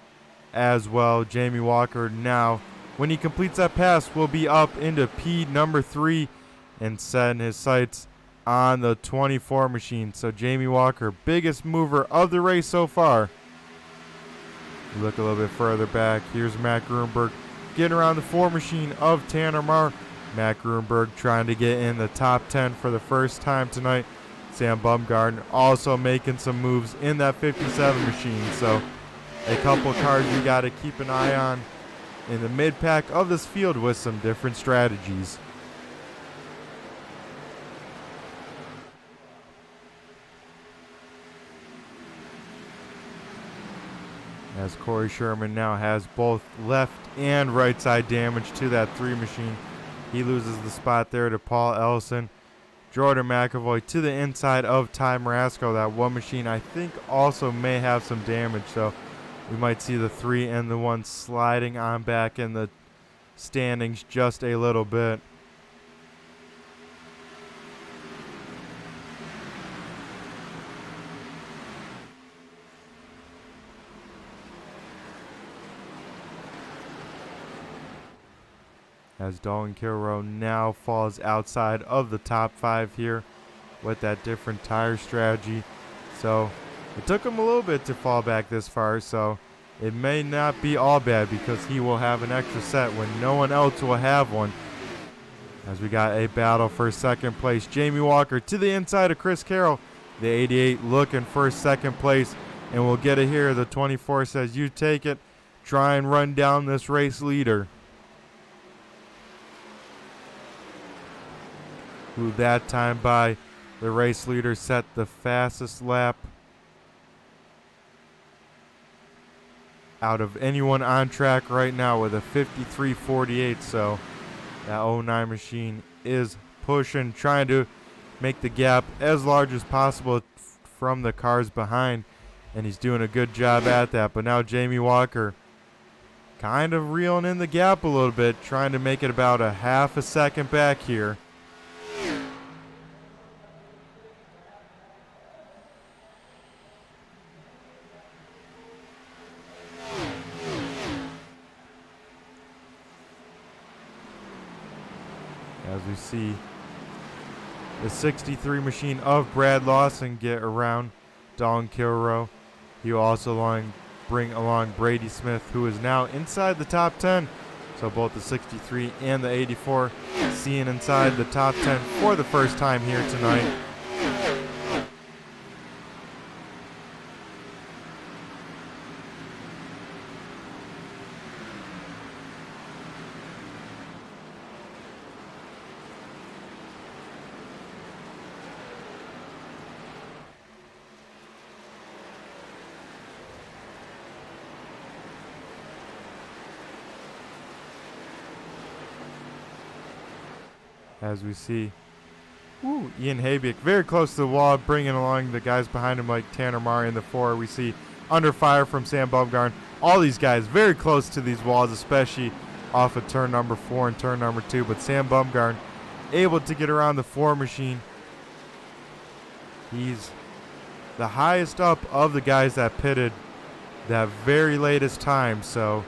S1: as well. Jamie Walker now, when he completes that pass, will be up into P number 3 and setting his sights on the 24 machine. So Jamie Walker, biggest mover of the race so far. Look a little bit further back. Here's Matt Grunberg getting around the 4 machine of Tanner Marr. Matt Grunberg trying to get in the top 10 for the first time tonight. Sam Bumgarner also making some moves in that 57 machine. So a couple cars you got to keep an eye on in the mid-pack of this field with some different strategies. As Corey Sherman now has both left and right side damage to that 3 machine. He loses the spot there to Paul Ellison. Jordan McAvoy to the inside of Ty Marasco. That 1 machine I think also may have some damage, so we might see the 3 and the 1 sliding on back in the standings just a little bit. As Dalton Kilrow now falls outside of the top 5 here with that different tire strategy. So it took him a little bit to fall back this far, so it may not be all bad because he will have an extra set when no one else will have one. As we got a battle for second place. Jamie Walker to the inside of Chris Carroll. The 88 looking for second place, and we'll get it here. The 24 says, you take it. Try and run down this race leader, who that time by the race leader set the fastest lap out of anyone on track right now with a 53.48. So that '09 machine is pushing, trying to make the gap as large as possible from the cars behind, and he's doing a good job at that. But now Jamie Walker kind of reeling in the gap a little bit, trying to make it about a half a second back here. As we see the 63 machine of Brad Lawson get around Dalton Kilrow. He will also bring along Brady Smith, who is now inside the top 10. So both the 63 and the 84 seeing inside the top 10 for the first time here tonight. As we see Ian Habiak very close to the wall, bringing along the guys behind him like Tanner Marr in the 4. We see under fire from Sam Bumgarner. All these guys very close to these walls, especially off of turn number 4 and turn number 2. But Sam Bumgarner able to get around the 4 machine. He's the highest up of the guys that pitted that very latest time, so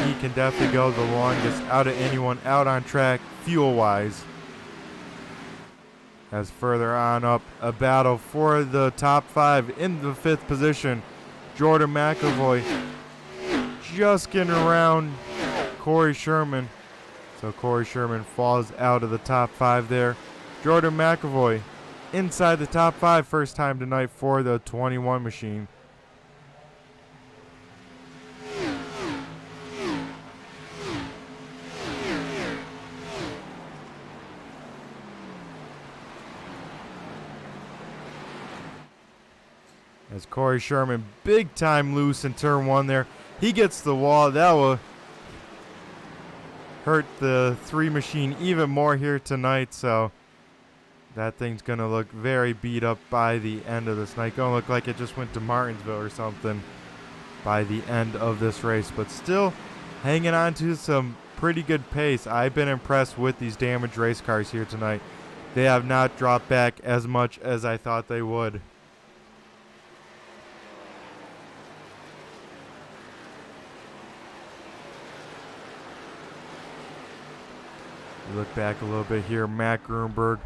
S1: he can definitely go the longest out of anyone out on track fuel-wise. As further on up, a battle for the top 5 in the 5th position. Jordan McAvoy just getting around Corey Sherman. So Corey Sherman falls out of the top 5 there. Jordan McAvoy inside the top 5 first time tonight for the 21 machine. As Corey Sherman, big time loose in turn 1 there. He gets the wall. That will hurt the 3 machine even more here tonight. So that thing's going to look very beat up by the end of this night. Going to look like it just went to Martinsville or something by the end of this race. But still hanging on to some pretty good pace. I've been impressed with these damaged race cars here tonight. They have not dropped back as much as I thought they would. Look back a little bit here. Matt Grunberg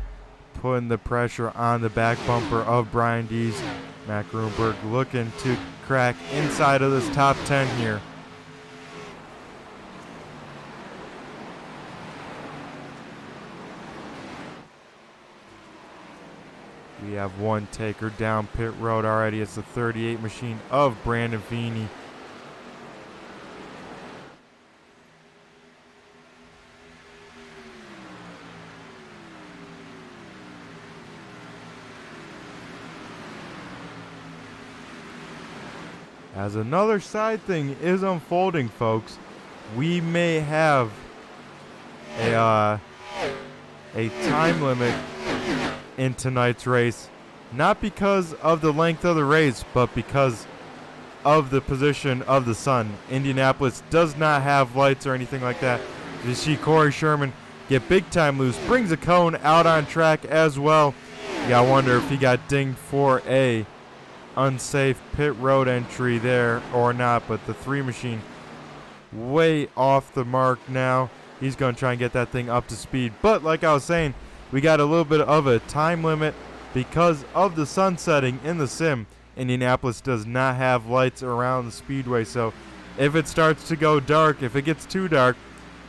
S1: putting the pressure on the back bumper of Brian Dees. Matt Grunberg looking to crack inside of this top 10 here. We have one taker down pit road already. It's the 38 machine of Brandon Feeney. As another side thing is unfolding, folks, we may have a time limit in tonight's race, not because of the length of the race, but because of the position of the sun. Indianapolis does not have lights or anything like that. You see Corey Sherman get big time loose, brings a cone out on track as well. You gotta wonder if he got dinged for a unsafe pit road entry there or not, but the 3 machine way off the mark now. He's going to try and get that thing up to speed, but like I was saying, we got a little bit of a time limit because of the sun setting in the sim. Indianapolis does not have lights around the speedway, so if it starts to go dark, if it gets too dark,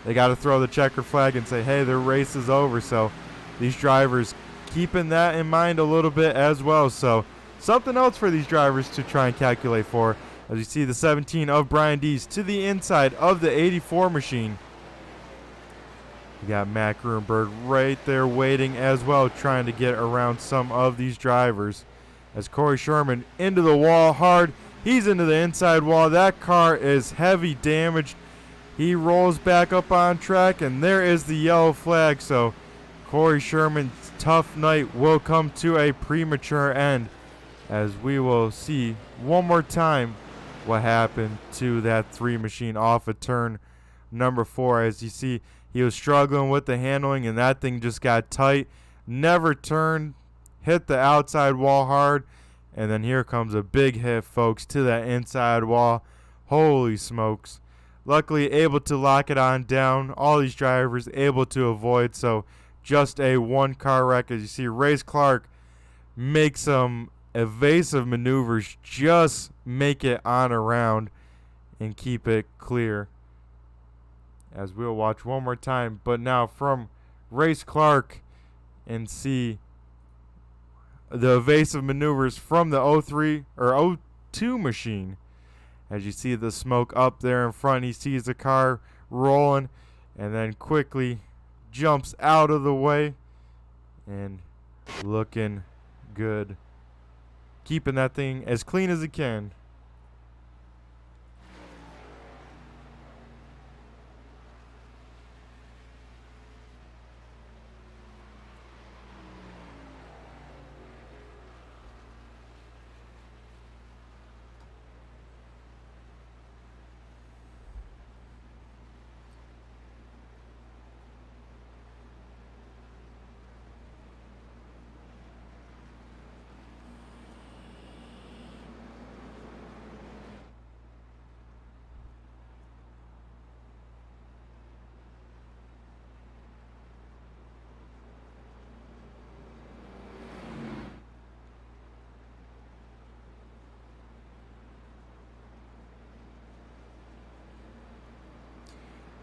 S1: they got to throw the checker flag and say, hey, the race is over. So these drivers keeping that in mind a little bit as well. So something else for these drivers to try and calculate for. As you see the 17 of Brian Dees to the inside of the 84 machine. You got Matt Grunberg right there waiting as well, trying to get around some of these drivers. As Corey Sherman into the wall hard. He's into the inside wall. That car is heavy damaged. He rolls back up on track, and there is the yellow flag. So Corey Sherman's tough night will come to a premature end, as we will see one more time what happened to that 3 machine off of turn number 4. As you see, he was struggling with the handling, and that thing just got tight, never turned, hit the outside wall hard, and then here comes a big hit, folks, to that inside wall. Holy smokes. Luckily able to lock it on down. All these drivers able to avoid, so just a 1-car wreck. As you see, Race Clark make some evasive maneuvers, just make it on around and keep it clear. As we'll watch one more time, but now from Race Clark, and see the evasive maneuvers from the 03 or 02 machine. As you see the smoke up there in front, he sees the car rolling and then quickly jumps out of the way and looking good, keeping that thing as clean as it can.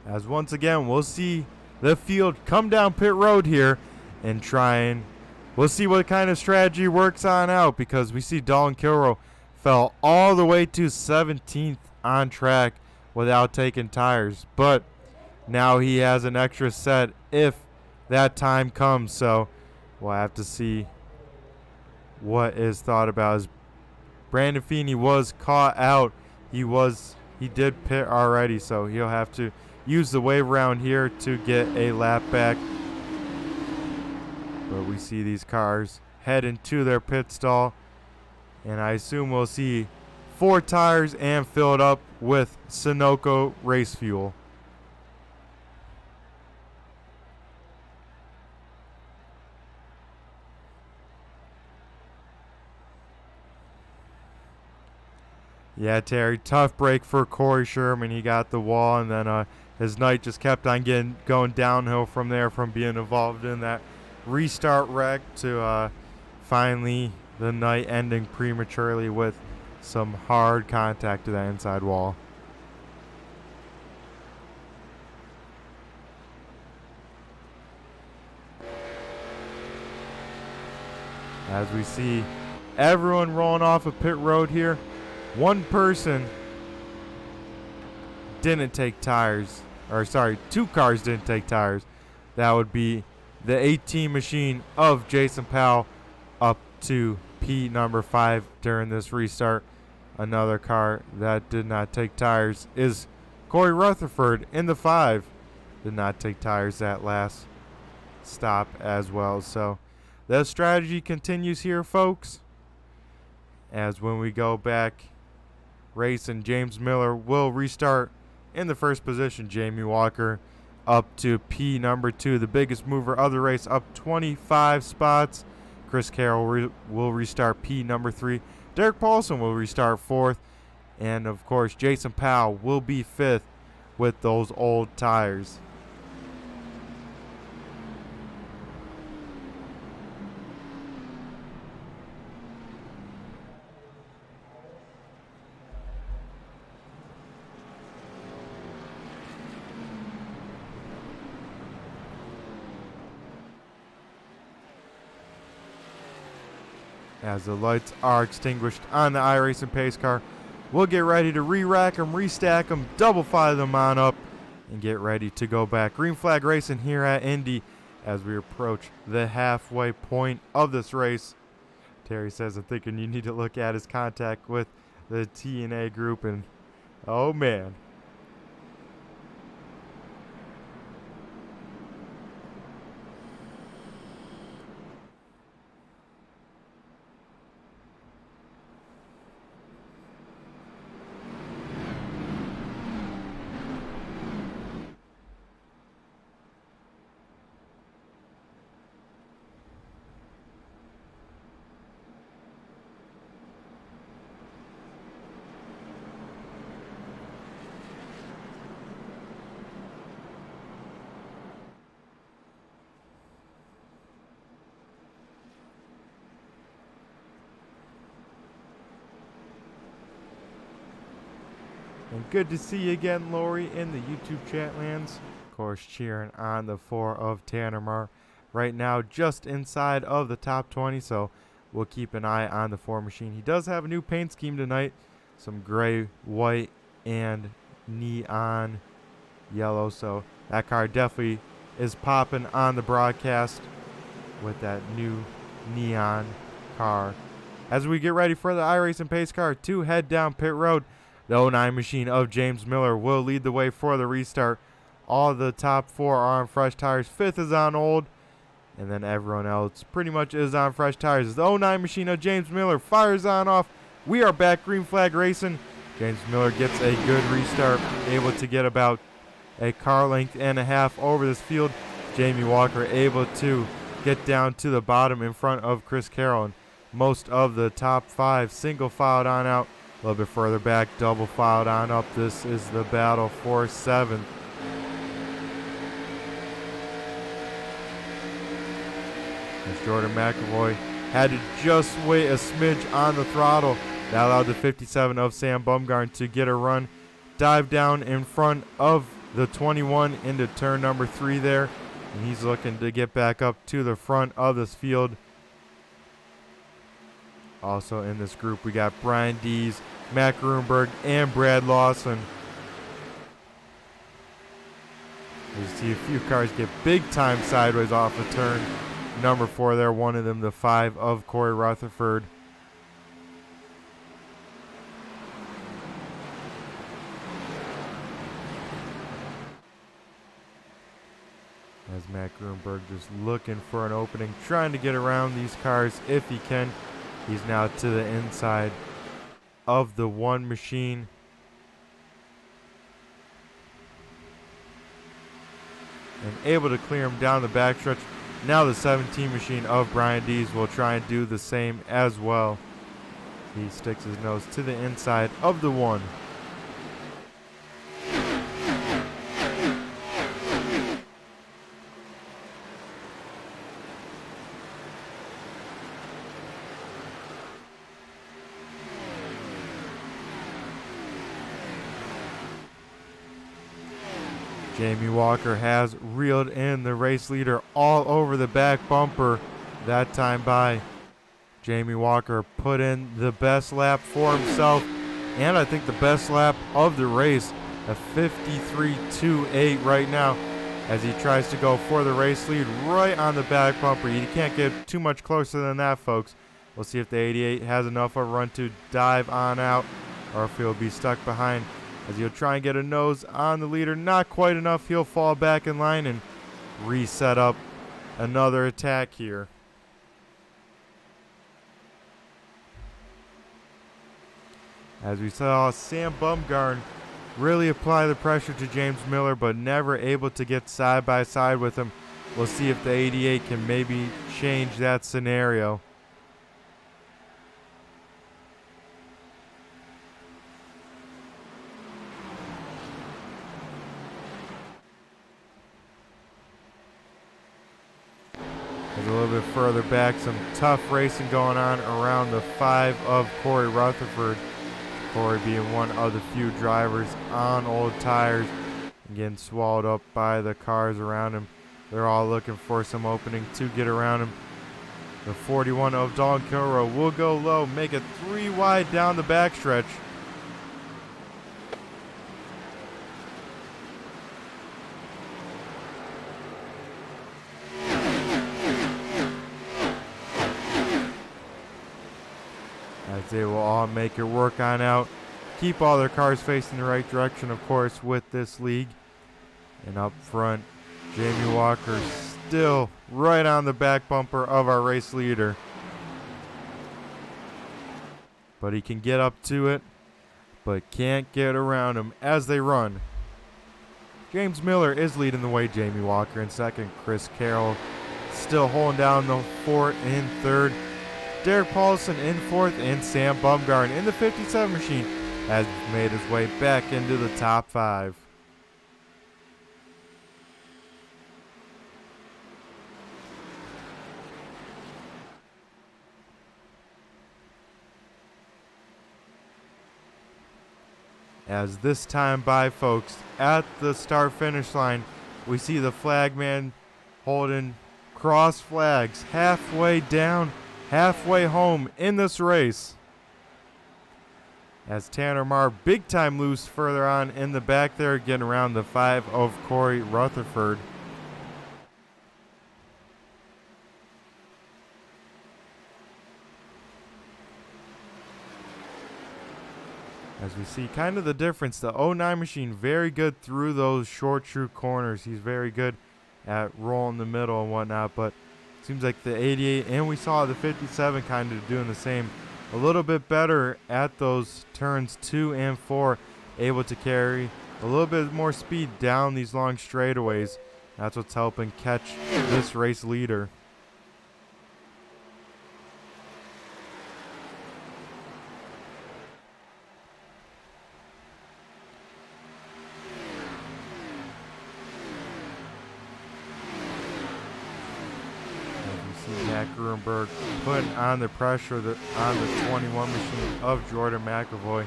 S1: As once again, we'll see the field come down pit road here and we'll see what kind of strategy works on out, because we see Dalton Kilroy fell all the way to 17th on track without taking tires. But now he has an extra set if that time comes. So we'll have to see what is thought about. As Brandon Feeney was caught out. He did pit already, so he'll have to use the wave round here to get a lap back. But we see these cars head into their pit stall, and I assume we'll see 4 tires and fill it up with Sunoco race fuel. Yeah, Terry, tough break for Corey Sherman. He got the wall, and then his night just kept on going downhill from there, from being involved in that restart wreck to finally the night ending prematurely with some hard contact to that inside wall. As we see everyone rolling off of pit road here, one person didn't take tires, or sorry, 2 cars didn't take tires. That would be the 18 machine of Jason Powell up to P number 5 during this restart. Another car that did not take tires is Corey Rutherford in the 5. Did not take tires that last stop as well. So the strategy continues here, folks. As when we go back racing, James Miller will restart in the first position. Jamie Walker up to P number 2, the biggest mover of the race, up 25 spots. Chris Carroll will restart P number 3. Derek Paulson will restart 4th. And, of course, Jason Powell will be 5th with those old tires. As the lights are extinguished on the iRacing pace car, we'll get ready to re-rack them, restack them, double file them on up, and get ready to go back. Green flag racing here at Indy as we approach the halfway point of this race. Terry says, I'm thinking you need to look at his contact with the TNA group, and oh man. And good to see you again, Lori, in the YouTube chat lands. Of course, cheering on the 4 of Tanner right now, just inside of the top 20. So we'll keep an eye on the 4 machine. He does have a new paint scheme tonight. Some gray, white, and neon yellow. So that car definitely is popping on the broadcast with that new neon car. As we get ready for the iRacing pace car to head down pit road, the 09 machine of James Miller will lead the way for the restart. All the top 4 are on fresh tires. 5th is on old. And then everyone else pretty much is on fresh tires. The 09 machine of James Miller fires on off. We are back green flag racing. James Miller gets a good restart. Able to get about a car length and a half over this field. Jamie Walker able to get down to the bottom in front of Chris Carroll. And most of the top 5 single filed on out. A little bit further back, double filed on up. This is the battle for 7th. As Jordan McAvoy had to just wait a smidge on the throttle. That allowed the 57 of Sam Bumgarn to get a run. Dive down in front of the 21 into turn number 3 there. And he's looking to get back up to the front of this field. Also in this group, we got Brian Dees, Matt Grunberg, and Brad Lawson. We see a few cars get big time sideways off of turn number 4 there. One of them, the 5 of Corey Rutherford. Matt Grunberg just looking for an opening, trying to get around these cars if he can. He's now to the inside of the 1 machine. And able to clear him down the backstretch. Now the 17 machine of Brian Dees will try and do the same as well. He sticks his nose to the inside of the 1. Jamie Walker has reeled in the race leader all over the back bumper that time by. Jamie Walker put in the best lap for himself, and I think the best lap of the race, a 53.28 right now, as he tries to go for the race lead right on the back bumper. You can't get too much closer than that, folks. We'll see if the 88 has enough of a run to dive on out, or if he'll be stuck behind, as he'll try and get a nose on the leader. Not quite enough. He'll fall back in line and reset up another attack here. As we saw Sam Bumgarn really apply the pressure to James Miller, but never able to get side by side with him. We'll see if the 88 can maybe change that scenario. A little bit further back, some tough racing going on around the 5 of Corey Rutherford. Corey being one of the few drivers on old tires and getting swallowed up by the cars around him. They're all looking for some opening to get around him. The 41 of Don Kilroy will go low, make it 3 wide down the backstretch. As they will all make it work on out. Keep all their cars facing the right direction, of course, with this league. And up front, Jamie Walker still right on the back bumper of our race leader. But he can get up to it, but can't get around him as they run. James Miller is leading the way. Jamie Walker in second. Chris Carroll still holding down the fort in third. Derek Paulson in fourth, and Sam Bumgarn in the 57 machine has made his way back into the top 5. As this time by, folks, at the start-finish line, we see the flagman holding cross flags halfway down, halfway home in this race. As Tanner Marr big time loose further on in the back there, getting around the 5 of Corey Rutherford. As we see kind of the difference, the 09 machine very good through those short true corners. He's very good at rolling the middle and whatnot, but seems like the 88, and we saw the 57 kind of doing the same. A little bit better at those turns 2 and 4, able to carry a little bit more speed down these long straightaways. That's what's helping catch this race leader. Matt Gruenberg putting on the pressure on the 21 machine of Jordan McAvoy.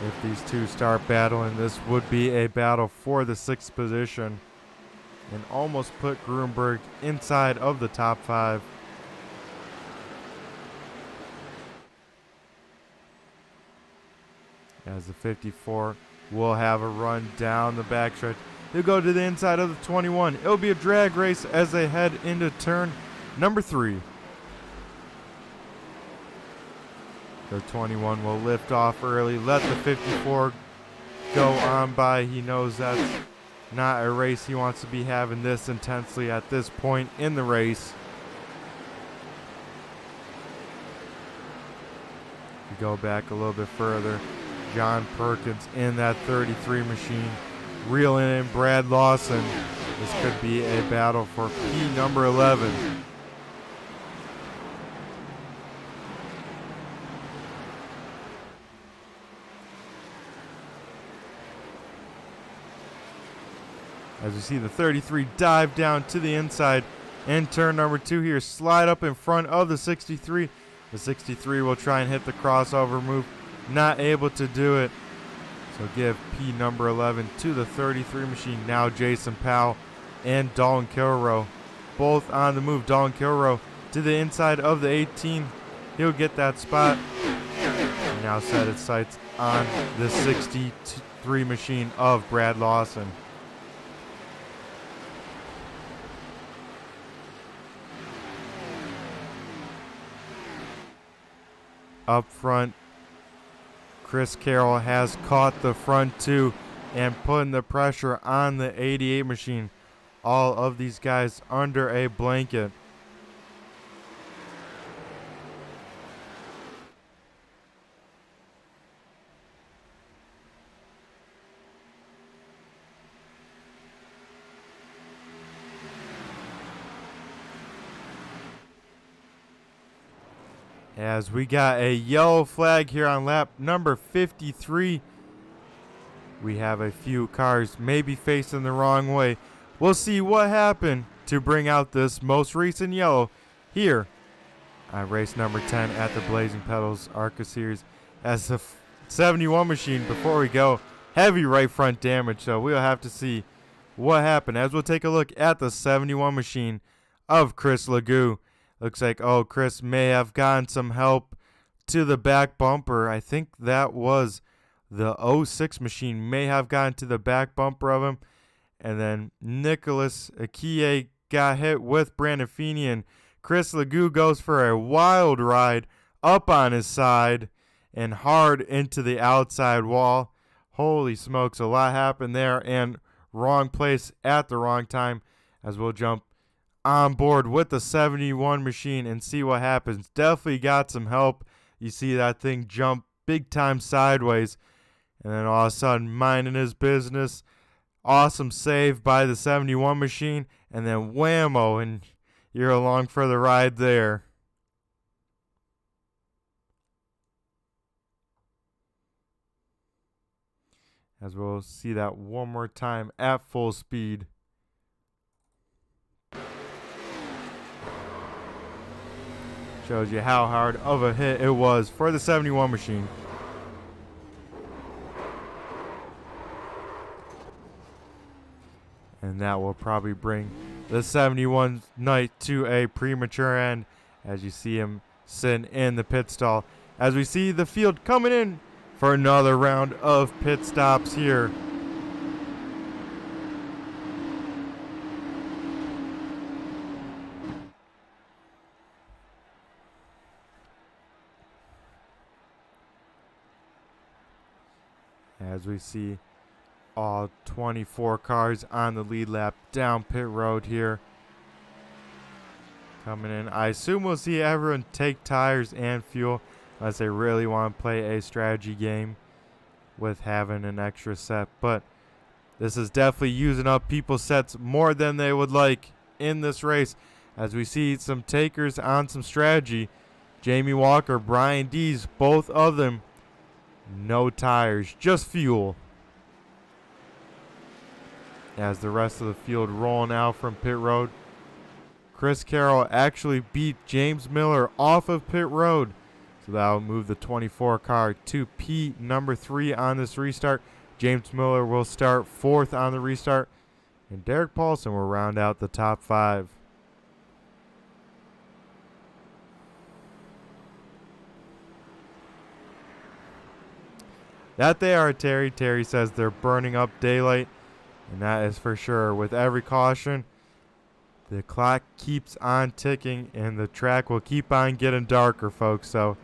S1: If these two start battling, this would be a battle for the 6th position and almost put Gruenberg inside of the top 5. As the 54 will have a run down the backstretch. They'll go to the inside of the 21. It'll be a drag race as they head into turn number 3. The 21 will lift off early. Let the 54 go on by. He knows that's Not a race he wants to be having this intensely at this point in the race. We go back a little bit further. John Perkins in that 33 machine. Reeling in Brad Lawson. This could be a battle for P number 11. As we see the 33 dive down to the inside in turn number 2 here. Slide up in front of the 63. The 63 will try and hit the crossover move. Not able to do it. So give P number 11 to the 33 machine. Now Jason Powell and Dalton Kilrow both on the move. Dalton Kilrow to the inside of the 18. He'll get that spot. And now set its sights on the 63 machine of Brad Lawson. Up front, Chris Carroll has caught the front two and putting the pressure on the 88 machine. All of these guys under a blanket. As we got a yellow flag here on lap number 53. We have a few cars maybe facing the wrong way. We'll see what happened to bring out this most recent yellow here on race number 10 at the Blazing Pedals Arca Series. As the 71 machine, before we go, heavy right front damage. So we'll have to see what happened as we'll take a look at the 71 machine of Chris Legou. Looks like, Chris may have gotten some help to the back bumper. I think that was the 06 machine may have gotten to the back bumper of him. And then Nicholas Akie got hit with Brandon Feeney. And Chris Legou goes for a wild ride up on his side and hard into the outside wall. Holy smokes, a lot happened there. And wrong place at the wrong time as we'll jump on board with the 71 machine and see what happens. Definitely got some help. You see that thing jump big time sideways, and then all of a sudden minding his business. Awesome save by the 71 machine, and then whammo, and you're along for the ride there. As we'll see that one more time at full speed. Shows you how hard of a hit it was for the 71 machine. And that will probably bring the 71 night to a premature end as you see him sitting in the pit stall. As we see the field coming in for another round of pit stops here. As we see all 24 cars on the lead lap down pit road here. Coming in. I assume we'll see everyone take tires and fuel unless they really want to play a strategy game with having an extra set. But this is definitely using up people's sets more than they would like in this race. As we see some takers on some strategy. Jamie Walker, Brian Dees, both of them. No tires, just fuel. As the rest of the field rolling out from pit road. Chris Carroll actually beat James Miller off of pit road. So that will move the 24 car to P number 3 on this restart. James Miller will start 4th on the restart. And Derek Paulson will round out the top 5. That they are, Terry. Terry says they're burning up daylight, and that is for sure. With every caution, the clock keeps on ticking, and the track will keep on getting darker, folks. So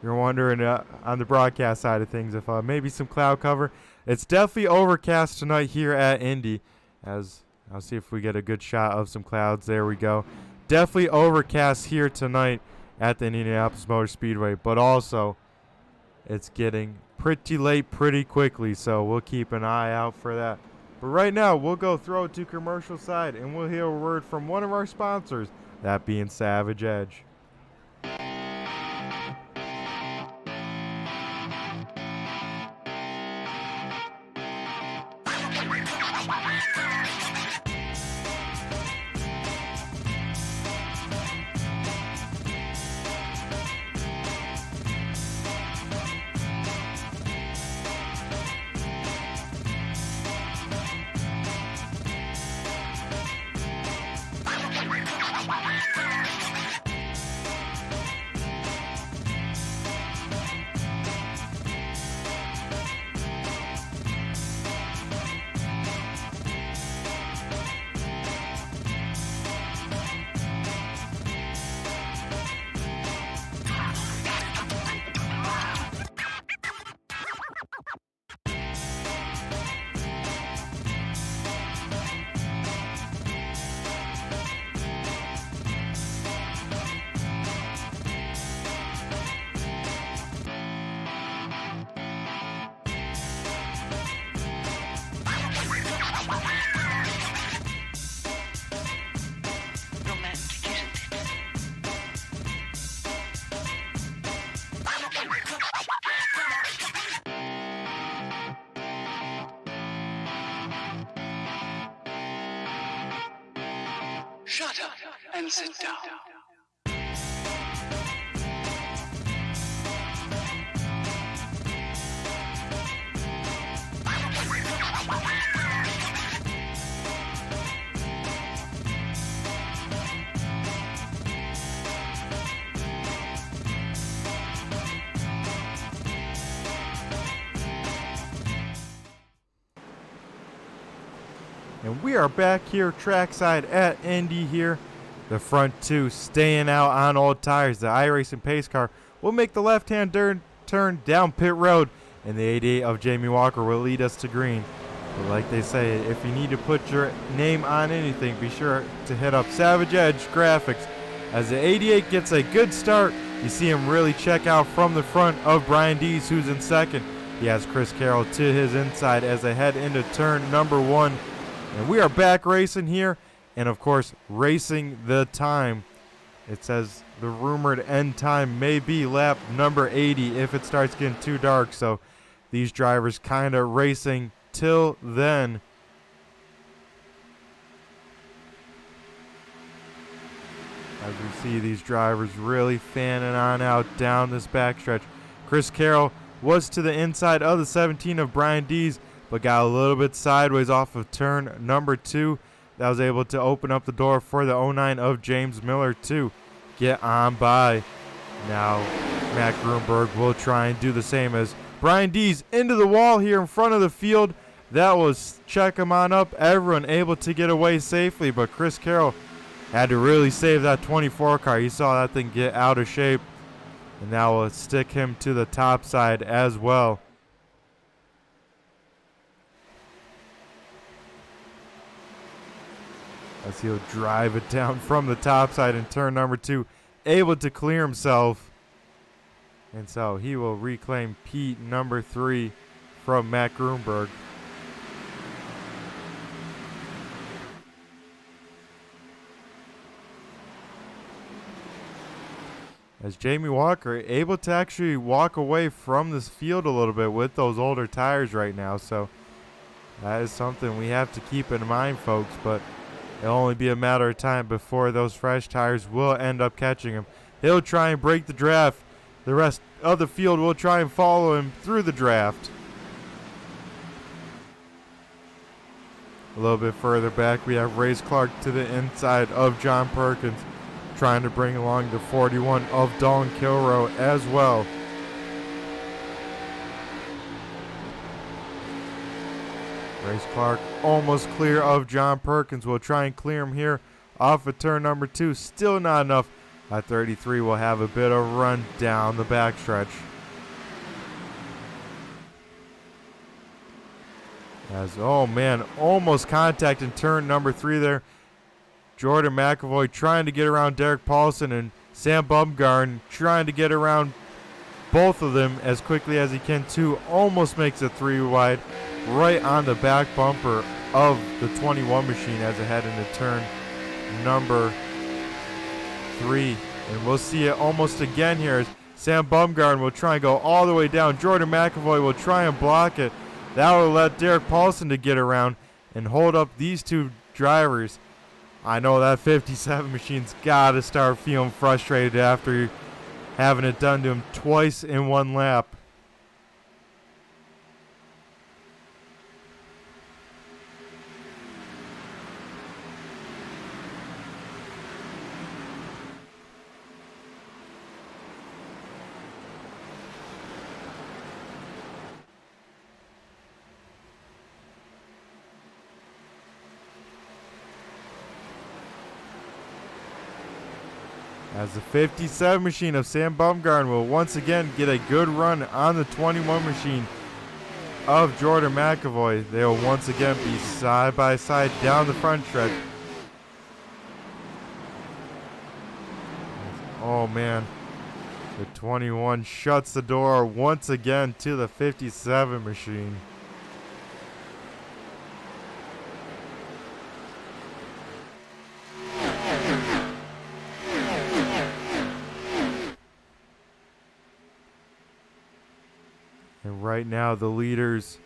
S1: you're wondering on the broadcast side of things if maybe some cloud cover. It's definitely overcast tonight here at Indy, As I'll see if we get a good shot of some clouds. There we go. Definitely overcast here tonight at the Indianapolis Motor Speedway, but also it's getting pretty late pretty quickly, so we'll keep an eye out for that. But right now, we'll go throw it to commercial side, and we'll hear a word from one of our sponsors, that being Savage Edge.
S2: Shut up and sit down.
S1: And we are back here trackside at Indy here. The front two staying out on old tires. The iRacing pace car will make the left-hand turn down pit road, and the 88 of Jamie Walker will lead us to green. But like they say, if you need to put your name on anything, be sure to hit up Savage Edge Graphics. As the 88 gets a good start, you see him really check out from the front of Brian Dees, who's in second. He has Chris Carroll to his inside as they head into turn number 1. And we are back racing here, and of course, racing the time. It says the rumored end time may be lap number 80 if it starts getting too dark. So these drivers kind of racing till then. As we see these drivers really fanning on out down this backstretch. Chris Carroll was to the inside of the 17 of Brian Dees, but got a little bit sideways off of turn number 2. That was able to open up the door for the 09 of James Miller to get on by. Now Matt Grunberg will try and do the same as Brian Dees into the wall here in front of the field. That was check him on up. Everyone able to get away safely, but Chris Carroll had to really save that 24 car. He saw that thing get out of shape, and that will stick him to the top side as well. As he'll drive it down from the top side in turn number 2, able to clear himself. And so he will reclaim P number 3 from Matt Grunberg. As Jamie Walker able to actually walk away from this field a little bit with those older tires right now. So that is something we have to keep in mind, folks. But it'll only be a matter of time before those fresh tires will end up catching him. He'll try and break the draft. The rest of the field will try and follow him through the draft. A little bit further back, we have Race Clark to the inside of John Perkins, trying to bring along the 41 of Dalton Kilroe as well. Race Clark almost clear of John Perkins. Will try and clear him here off of turn number 2. Still not enough. At 33 will have a bit of run down the backstretch. As, oh man, almost contact in turn number 3 there. Jordan McAvoy trying to get around Derek Paulson, and Sam Bumgarn trying to get around both of them as quickly as he can too. Almost makes it 3 wide right on the back bumper of the 21 machine as it head into turn number 3. And we'll see it almost again here as Sam Bumgarn will try and go all the way down. Jordan McAvoy will try and block it. That will let Derek Paulson to get around and hold up these two drivers. I know that 57 machine's got to start feeling frustrated after having it done to him twice in one lap. As the 57 machine of Sam Bumgarn will once again get a good run on the 21 machine of Jordan McAvoy. They will once again be side by side down the front stretch. Oh man, the 21 shuts the door once again to the 57 machine. And right now the leaders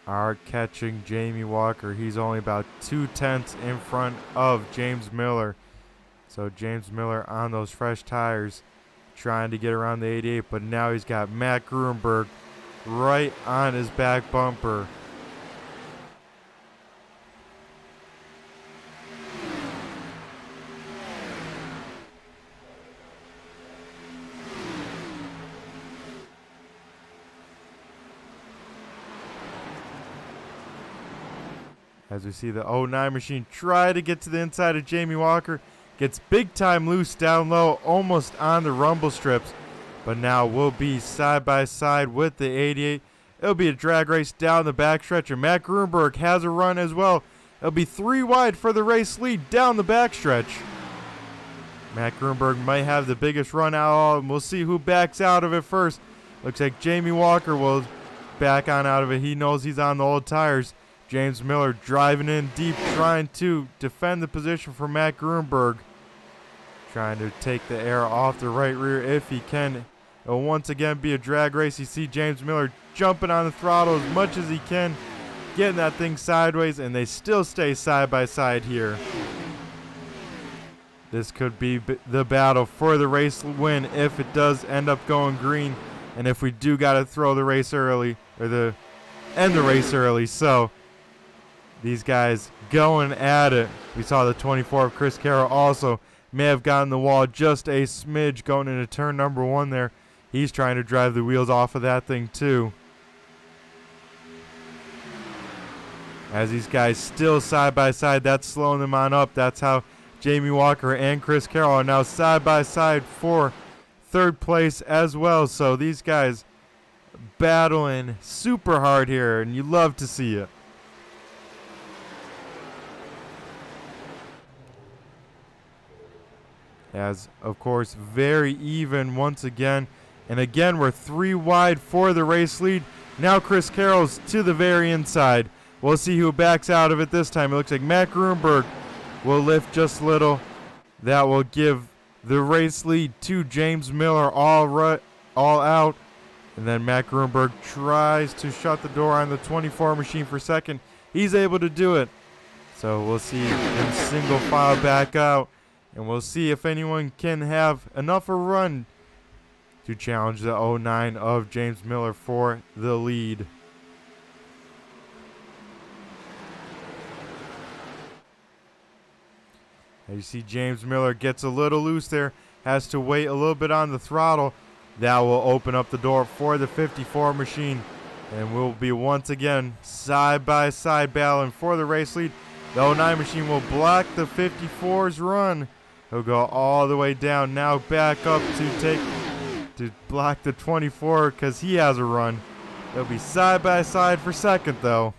S1: are catching Jamie Walker. He's only about 2/10 in front of James Miller. So James Miller on those fresh tires trying to get around the 88, but now he's got Matt Gruenberg right on his back bumper. As we see the 09 machine try to get to the inside of Jamie Walker. Gets big time loose down low, almost on the rumble strips. But now we'll be side by side with the 88. It'll be a drag race down the backstretch, and Matt Gruenberg has a run as well. It'll be 3 wide for the race lead down the backstretch. Matt Gruenberg might have the biggest run out, and we'll see who backs out of it first. Looks like Jamie Walker will back on out of it. He knows he's on the old tires. James Miller driving in deep, trying to defend the position for Matt Gruenberg. Trying to take the air off the right rear if he can. It'll once again be a drag race. You see James Miller jumping on the throttle as much as he can, getting that thing sideways, and they still stay side by side here. This could be the battle for the race win if it does end up going green, and if we do got to throw the race early, or end the race early. So these guys going at it. We saw the 24 of Chris Carroll also may have gotten the wall just a smidge going into turn number 1 there. He's trying to drive the wheels off of that thing too. As these guys still side by side, that's slowing them on up. That's how Jamie Walker and Chris Carroll are now side by side for 3rd place as well. So these guys battling super hard here, and you love to see it. As, of course, very even once again. And again, we're 3 wide for the race lead. Now Chris Carroll's to the very inside. We'll see who backs out of it this time. It looks like Matt Gruenberg will lift just a little. That will give the race lead to James Miller all out. And then Matt Gruenberg tries to shut the door on the 24 machine for second. He's able to do it. So we'll see him single file back out. And we'll see if anyone can have enough of a run to challenge the 09 of James Miller for the lead. As you see James Miller gets a little loose there, has to wait a little bit on the throttle. That will open up the door for the 54 machine. And we'll be once again side by side battling for the race lead. The 09 machine will block the 54's run. He'll go all the way down, now back up to block the 24 because he has a run. They'll be side by side for second though.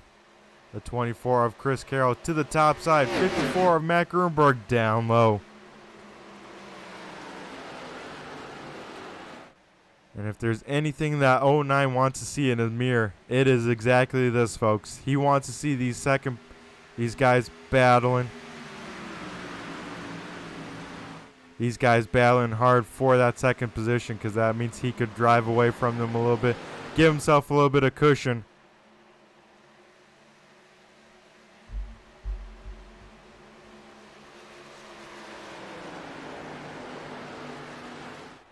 S1: The 24 of Chris Carroll to the top side. 54 of Matt Grunberg down low. And if there's anything that 09 wants to see in his mirror, it is exactly this, folks. He wants to see these guys battling. These guys battling hard for that second position, because that means he could drive away from them a little bit, give himself a little bit of cushion.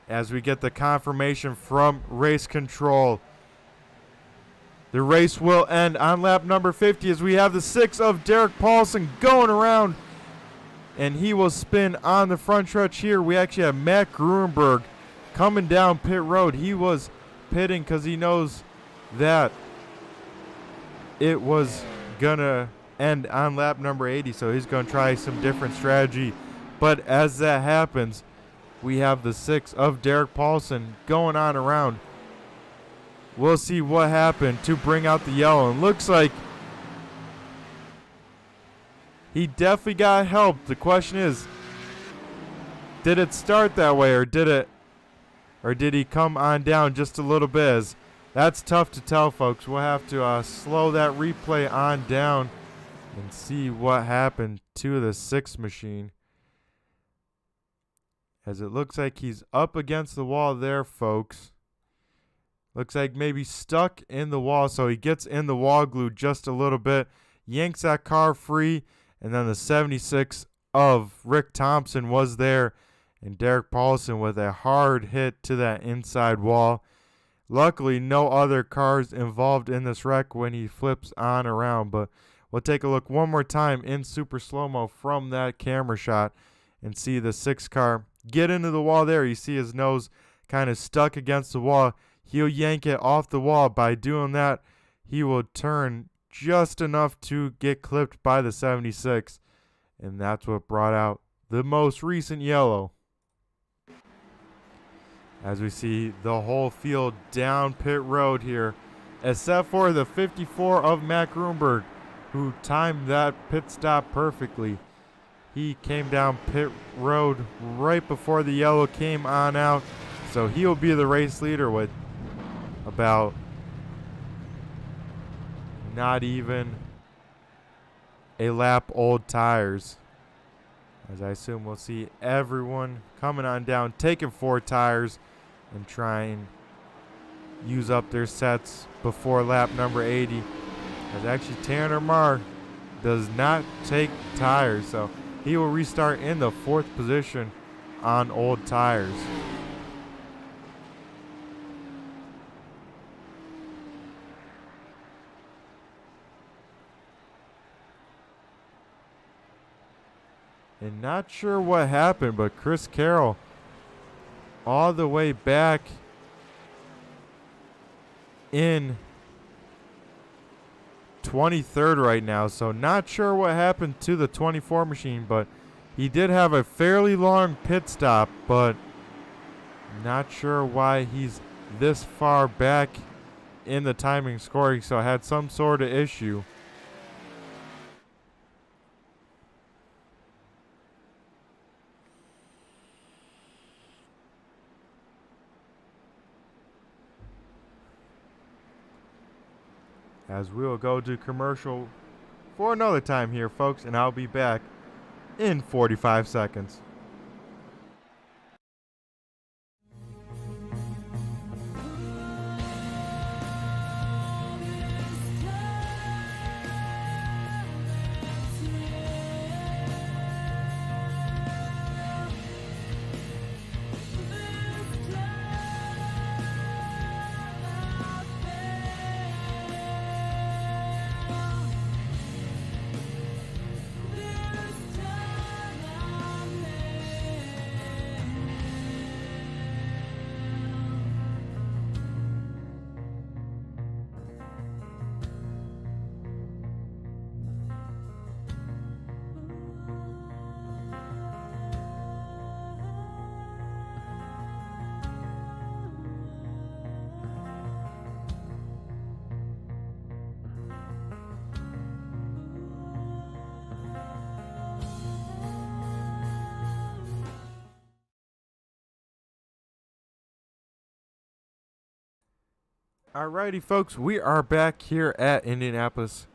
S1: As we get the confirmation from race control, the race will end on lap number 50 as we have the 6 of Derek Paulson going around, and he will spin on the front stretch here. We actually have Matt Grunberg coming down pit road. He was pitting because he knows that it was going to end on lap number 80, so he's going to try some different strategy. But as that happens, we have the 6 of Derek Paulson going on around. We'll see what happened to bring out the yellow. And looks like he definitely got help. The question is, did it start that way, or did he come on down just a little bit? That's tough to tell, folks. We'll have to slow that replay on down and see what happened to the 6 machine. As it looks like he's up against the wall there, folks. Looks like maybe stuck in the wall, so he gets in the wall glue just a little bit, yanks that car free, and then the 76 of Rick Thompson was there, and Derek Paulson with a hard hit to that inside wall. Luckily, no other cars involved in this wreck when he flips on around, but we'll take a look one more time in super slow-mo from that camera shot and see the 6 car get into the wall there. You see his nose kind of stuck against the wall. He'll yank it off the wall. By doing that, he will turn just enough to get clipped by the 76. And that's what brought out the most recent yellow. As we see the whole field down pit road here, except for the 54 of Matt Grunberg, who timed that pit stop perfectly. He came down pit road right before the yellow came on out. So he'll be the race leader with about not even a lap old tires. As I assume we'll see everyone coming on down, taking 4 tires and try and use up their sets before lap number 80. As actually Tanner Marr does not take tires, so he will restart in the 4th position on old tires. And not sure what happened, but Chris Carroll all the way back in 23rd right now, so not sure what happened to the 24 machine, but he did have a fairly long pit stop, but not sure why he's this far back in the timing scoring, so I had some sort of issue. As we will go to commercial for another time here, folks, and I'll be back in 45 seconds. Alrighty, folks, we are back here at Indianapolis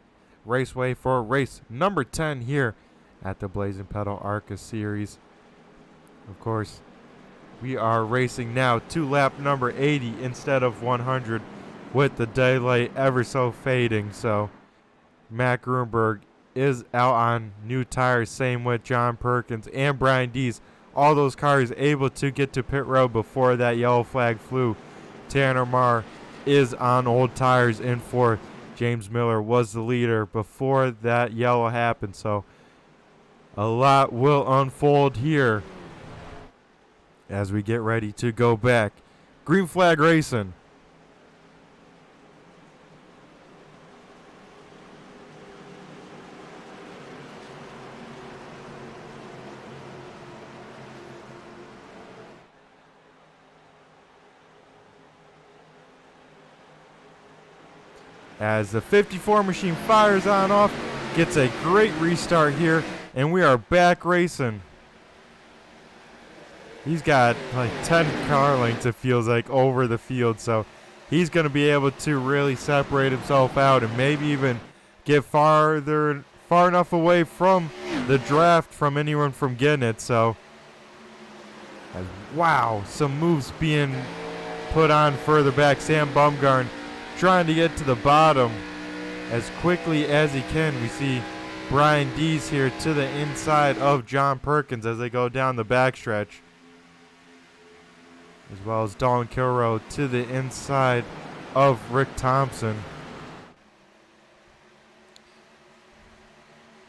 S1: Raceway for race number 10 here at the Blazing Pedal Arca Series. Of course, we are racing now to lap number 80 instead of 100 with the daylight ever so fading. So, Matt Grunberg is out on new tires, same with John Perkins and Brian Dees. All those cars able to get to pit road before that yellow flag flew. Tanner Marr is on old tires in fourth. James Miller was the leader before that yellow happened, so a lot will unfold here as we get ready to go back. Green flag racing. As the 54 machine fires on off, gets a great restart here, and we are back racing. He's got like 10 car lengths, it feels like, over the field, so he's going to be able to really separate himself out and maybe even get far enough away from the draft from anyone from getting it. So, wow, some moves being put on further back. Sam Bumgarn trying to get to the bottom as quickly as he can. We see Brian Dees here to the inside of John Perkins as they go down the backstretch, as well as Dalton Kilroe to the inside of Rick Thompson.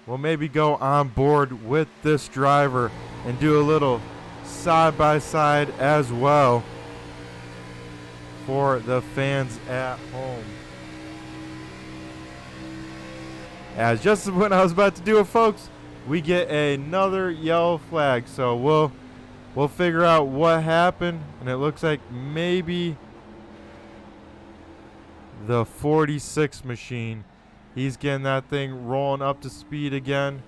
S1: We'll maybe go on board with this driver and do a little side-by-side as well for the fans at home. As just when I was about to do it, folks, we get another yellow flag. So we'll figure out what happened, and it looks like maybe the 46 machine, he's getting that thing rolling up to speed again,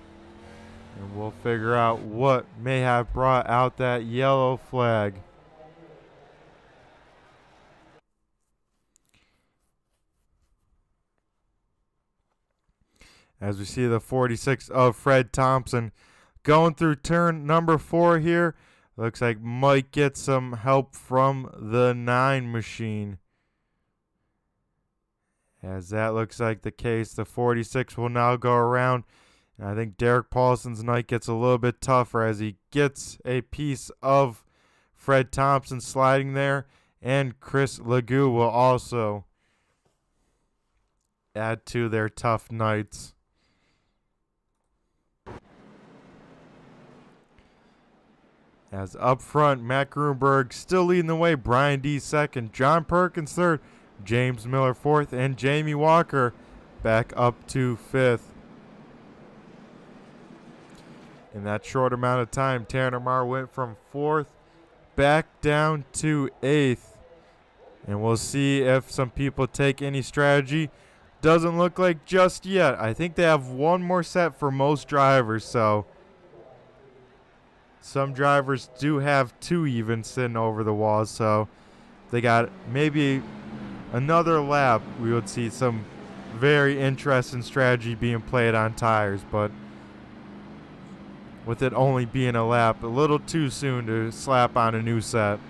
S1: and we'll figure out what may have brought out that yellow flag. As we see the 46 of Fred Thompson going through turn number 4 here. Looks like Mike gets some help from the 9 machine. As that looks like the case, the 46 will now go around. And I think Derek Paulson's night gets a little bit tougher as he gets a piece of Fred Thompson sliding there. And Chris Legou will also add to their tough nights. As up front, Matt Grunberg still leading the way. Brian Dees second. John Perkins third. James Miller fourth. And Jamie Walker back up to fifth. In that short amount of time, Tanner Marr went from fourth back down to eighth. And we'll see if some people take any strategy. Doesn't look like just yet. I think they have one more set for most drivers, so some drivers do have 2 even sitting over the walls, so they got maybe another lap. We would see some very interesting strategy being played on tires, but with it only being a lap, a little too soon to slap on a new set.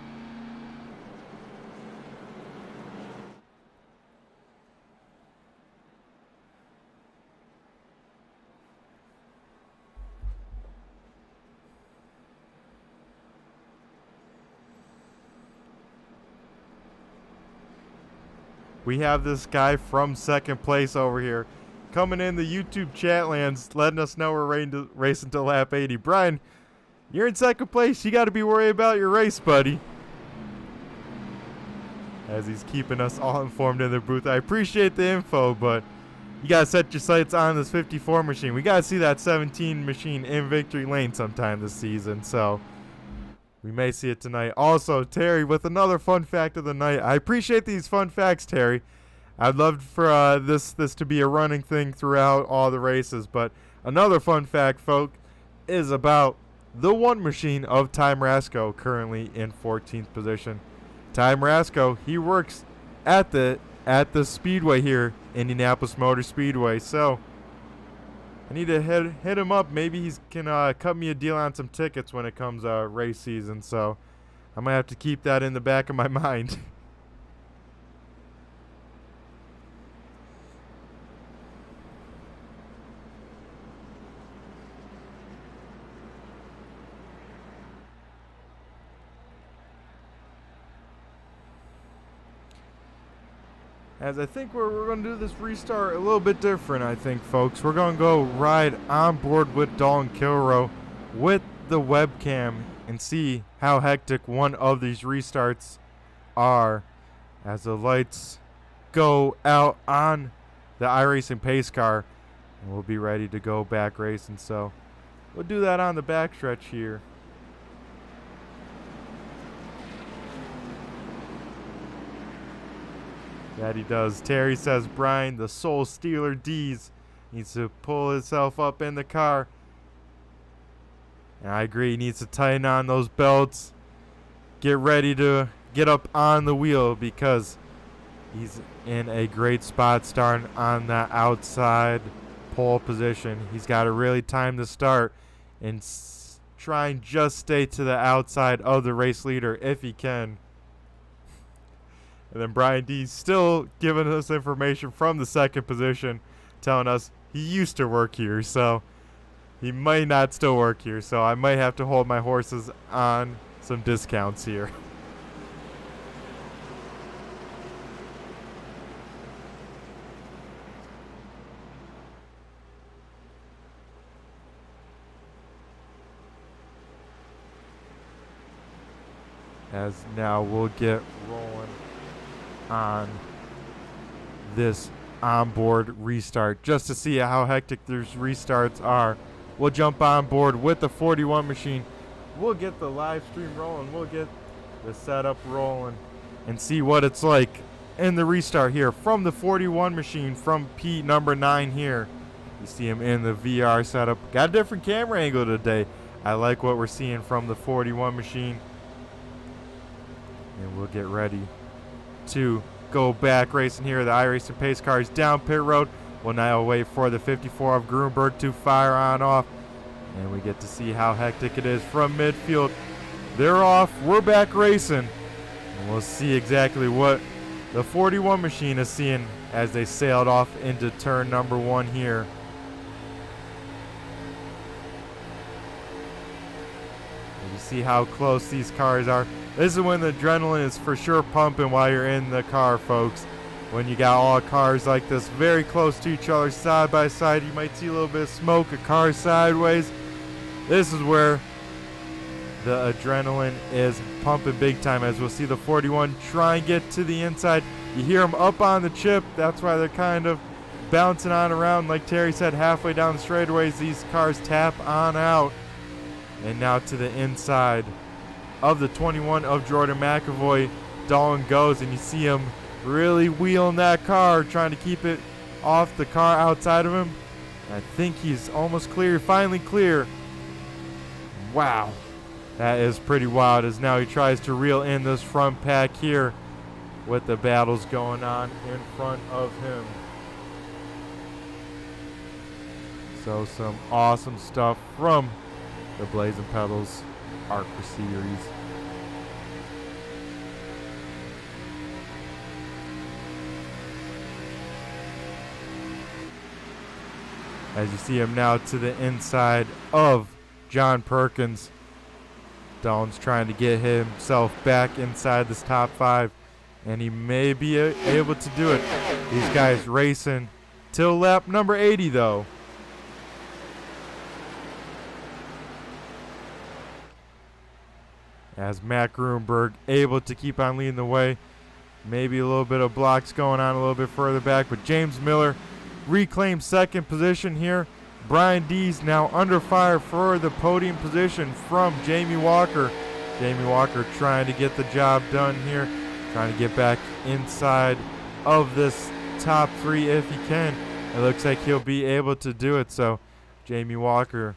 S1: We have this guy from second place over here coming in the YouTube chat lands, letting us know we're racing to lap 80. Brian, you're in second place. You got to be worried about your race, buddy. As he's keeping us all informed in the booth. I appreciate the info, but you got to set your sights on this 54 machine. We got to see that 17 machine in victory lane sometime this season, so we may see it tonight. Also, Terry with another fun fact of the night. I appreciate these fun facts, Terry. I'd love for this to be a running thing throughout all the races. But another fun fact, folks, is about the 1 machine of Ty Marasco, currently in 14th position. Ty Marasco, he works at the at the speedway here, Indianapolis Motor Speedway. So I need to hit him up. Maybe he can cut me a deal on some tickets when it comes race season. So I might have to keep that in the back of my mind. As I think we're going to do this restart a little bit different, I think, folks. We're going to go ride on board with Dalton Kilrow with the webcam and see how hectic one of these restarts are as the lights go out on the iRacing pace car. And we'll be ready to go back racing. So we'll do that on the backstretch here. That he does. Terry says Brian, the Soul Stealer D's, needs to pull himself up in the car. And I agree, he needs to tighten on those belts. Get ready to get up on the wheel because he's in a great spot starting on that outside pole position. He's got to really time the start and try and just stay to the outside of the race leader if he can. And then Brian D still giving us information from the second position, telling us he used to work here, so he might not still work here. So I might have to hold my horses on some discounts here. As now we'll get rolling on this onboard restart just to see how hectic these restarts are. We'll jump on board with the 41 machine. We'll get the live stream rolling. We'll get the setup rolling and see what it's like in the restart here from the 41 machine from Pete number 9 here. You see him in the VR setup. Got a different camera angle today. I like what we're seeing from the 41 machine. And we'll get ready to go back racing here. The iRacing pace car is down pit road. We'll now wait for the 54 of Grunberg to fire on off. And we get to see how hectic it is from midfield. They're off. We're back racing. And we'll see exactly what the 41 machine is seeing as they sailed off into turn number 1 here. And you see how close these cars are. This is when the adrenaline is for sure pumping while you're in the car, folks. When you got all cars like this very close to each other, side by side, you might see a little bit of smoke, a car sideways. This is where the adrenaline is pumping big time, as we'll see the 41 try and get to the inside. You hear them up on the chip. That's why they're kind of bouncing on around. Like Terry said, halfway down the straightaways, these cars tap on out. And now to the inside of the 21 of Jordan McAvoy, Dalton goes, and you see him really wheeling that car, trying to keep it off the car outside of him. I think he's almost clear, finally clear. Wow, that is pretty wild, as now he tries to reel in this front pack here with the battles going on in front of him. So some awesome stuff from the Blazing Pedals Arca series. As you see him now to the inside of John Perkins. Dalton's trying to get himself back inside this top 5, and he may be able to do it. These guys racing till lap number 80 though. As Matt Grunberg able to keep on leading the way. Maybe a little bit of blocks going on a little bit further back, but James Miller reclaims second position here. Brian D's now under fire for the podium position from Jamie Walker. Jamie Walker trying to get the job done here, trying to get back inside of this top 3 if he can. It looks like he'll be able to do it, so Jamie Walker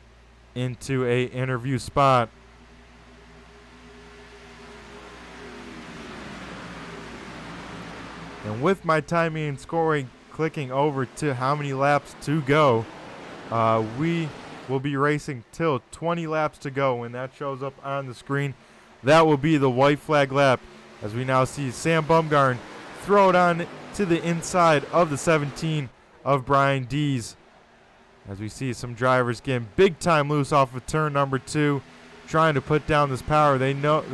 S1: into a interview spot. And with my timing and scoring clicking over to how many laps to go, we will be racing till 20 laps to go. When that shows up on the screen, that will be the white flag lap, as we now see Sam Bumgarn throw it on to the inside of the 17 of Brian Dees. As we see some drivers getting big time loose off of turn number 2, trying to put down this power. They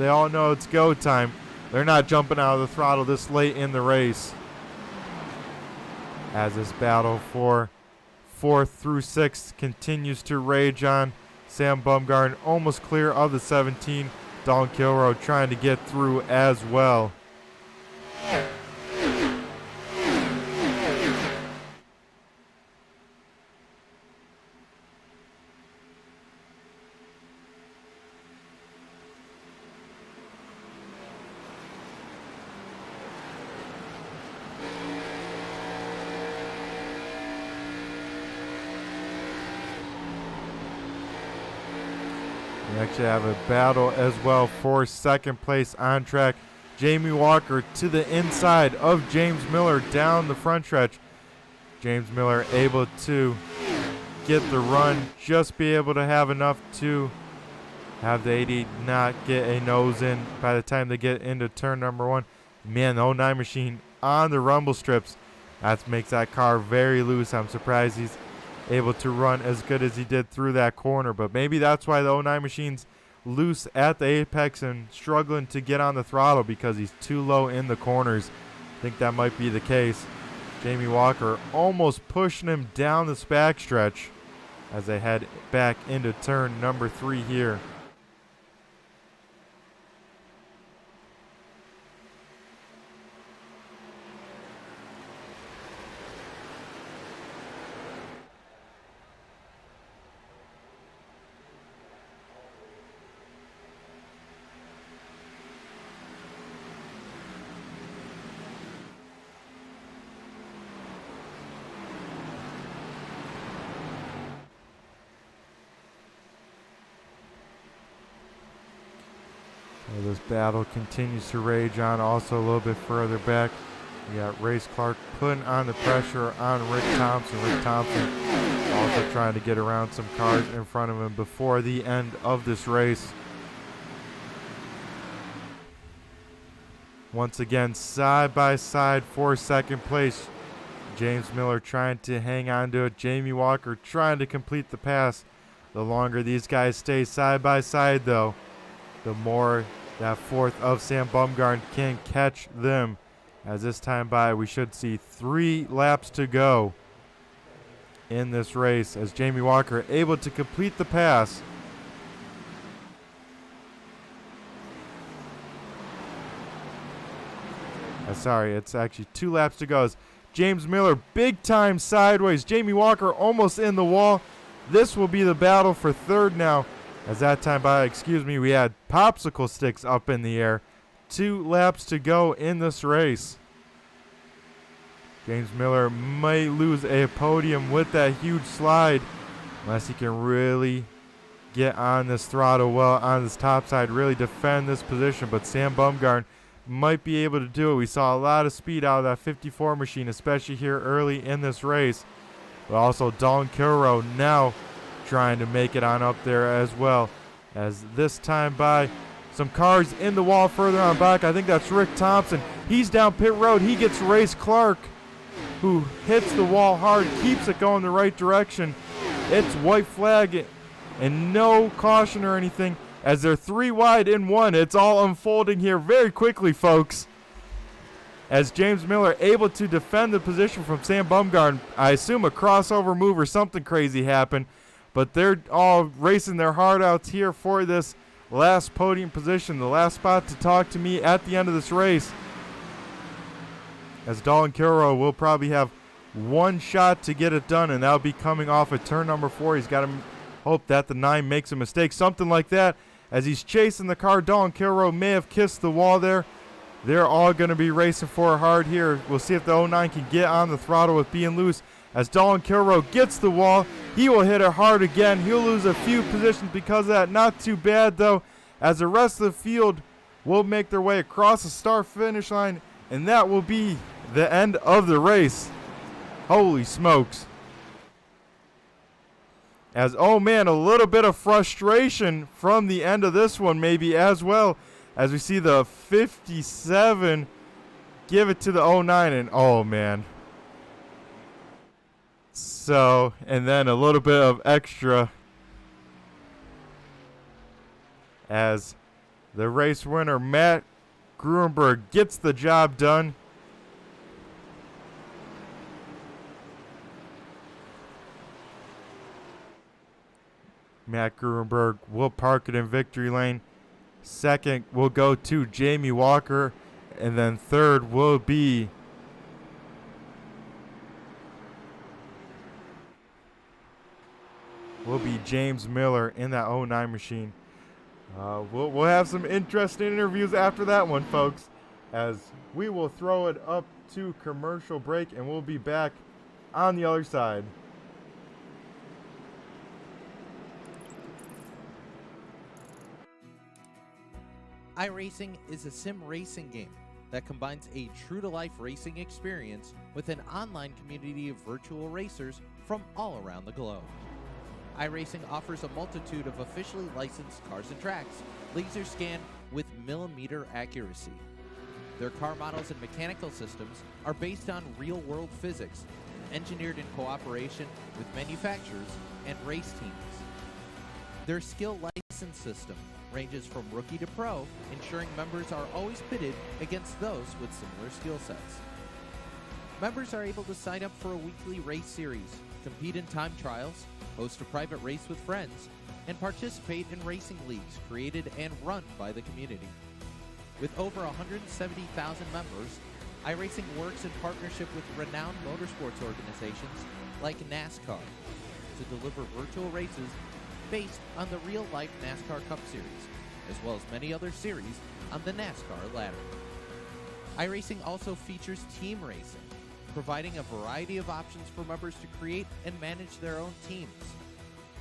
S1: all know it's go time. They're not jumping out of the throttle this late in the race. As this battle for 4th through 6th continues to rage on, Sam Bumgarn almost clear of the 17. Don Kilroe trying to get through as well. We actually have a battle as well for 2nd place on track. Jamie Walker to the inside of James Miller down the front stretch. James Miller able to get the run, just be able to have enough to have the 80 not get a nose in by the time they get into turn number 1. Man, the 09 machine on the rumble strips. That makes that car very loose. I'm surprised he's able to run as good as he did through that corner, but maybe that's why the 09 machine's loose at the apex and struggling to get on the throttle, because he's too low in the corners. I think that might be the case. Jamie Walker almost pushing him down this backstretch as they head back into turn number 3 here. Well, this battle continues to rage on. Also a little bit further back, we got Race Clark putting on the pressure on Rick Thompson. Rick Thompson also trying to get around some cars in front of him before the end of this race. Once again, side by side for 2nd place. James Miller trying to hang on to it. Jamie Walker trying to complete the pass. The longer these guys stay side by side, though, the more that 4th of Sam Bumgarn can catch them. As this time by, we should see 3 laps to go in this race, as Jamie Walker able to complete the pass. Sorry, it's actually 2 laps to go. As James Miller big time sideways. Jamie Walker almost in the wall. This will be the battle for 3rd now. As that time by, we had popsicle sticks up in the air. 2 laps to go in this race. James Miller might lose a podium with that huge slide, unless he can really get on this throttle well on this top side, really defend this position. But Sam Bumgarn might be able to do it. We saw a lot of speed out of that 54 machine, especially here early in this race. But also Don Kilroe now trying to make it on up there as well. As this time by, some cars in the wall further on back. I think that's Rick Thompson. He's down pit road. He gets Race Clark, who hits the wall hard, keeps it going the right direction. It's white flag and no caution or anything, as they're 3 wide in 1. It's all unfolding here very quickly, folks. As James Miller able to defend the position from Sam Bumgarn. I assume a crossover move or something crazy happened, but they're all racing their heart outs here for this last podium position, the last spot to talk to me at the end of this race. As Don Kilroe will probably have 1 shot to get it done, and that'll be coming off of turn number 4. He's got to hope that the 9 makes a mistake, something like that. As he's chasing the car, Don Kilroe may have kissed the wall there. They're all going to be racing for it hard here. We'll see if the 09 can get on the throttle with being loose. As Don Kilroe gets the wall, he will hit it hard again. He'll lose a few positions because of that. Not too bad, though, as the rest of the field will make their way across the start-finish line, and that will be the end of the race. Holy smokes. As, oh man, a little bit of frustration from the end of this one maybe as well. As we see the 57 give it to the 09, and oh man. So, and then a little bit of extra as the race winner, Matt Gruenberg, gets the job done. Matt Gruenberg will park it in victory lane. Second will go to Jamie Walker. And then third will be James Miller in that 09 machine. We'll have some interesting interviews after that one, folks, as we will throw it up to commercial break, and we'll be back on the other side.
S3: iRacing is a sim racing game that combines a true-to-life racing experience with an online community of virtual racers from all around the globe. iRacing offers a multitude of officially licensed cars and tracks, laser scanned with millimeter accuracy. Their car models and mechanical systems are based on real-world physics, engineered in cooperation with manufacturers and race teams. Their skill license system ranges from rookie to pro, ensuring members are always pitted against those with similar skill sets. Members are able to sign up for a weekly race series, compete in time trials, host a private race with friends, and participate in racing leagues created and run by the community. With over 170,000 members, iRacing works in partnership with renowned motorsports organizations like NASCAR to deliver virtual races based on the real-life NASCAR Cup Series, as well as many other series on the NASCAR ladder. iRacing also features team racing, providing a variety of options for members to create and manage their own teams.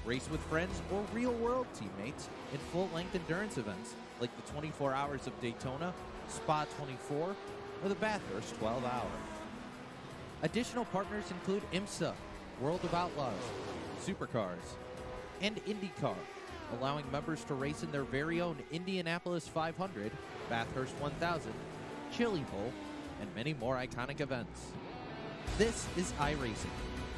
S3: Race with friends or real-world teammates in full-length endurance events like the 24 Hours of Daytona, Spa 24, or the Bathurst 12 Hour. Additional partners include IMSA, World of Outlaws, Supercars, and IndyCar, allowing members to race in their very own Indianapolis 500, Bathurst 1000, Chili Bowl, and many more iconic events. This is iRacing,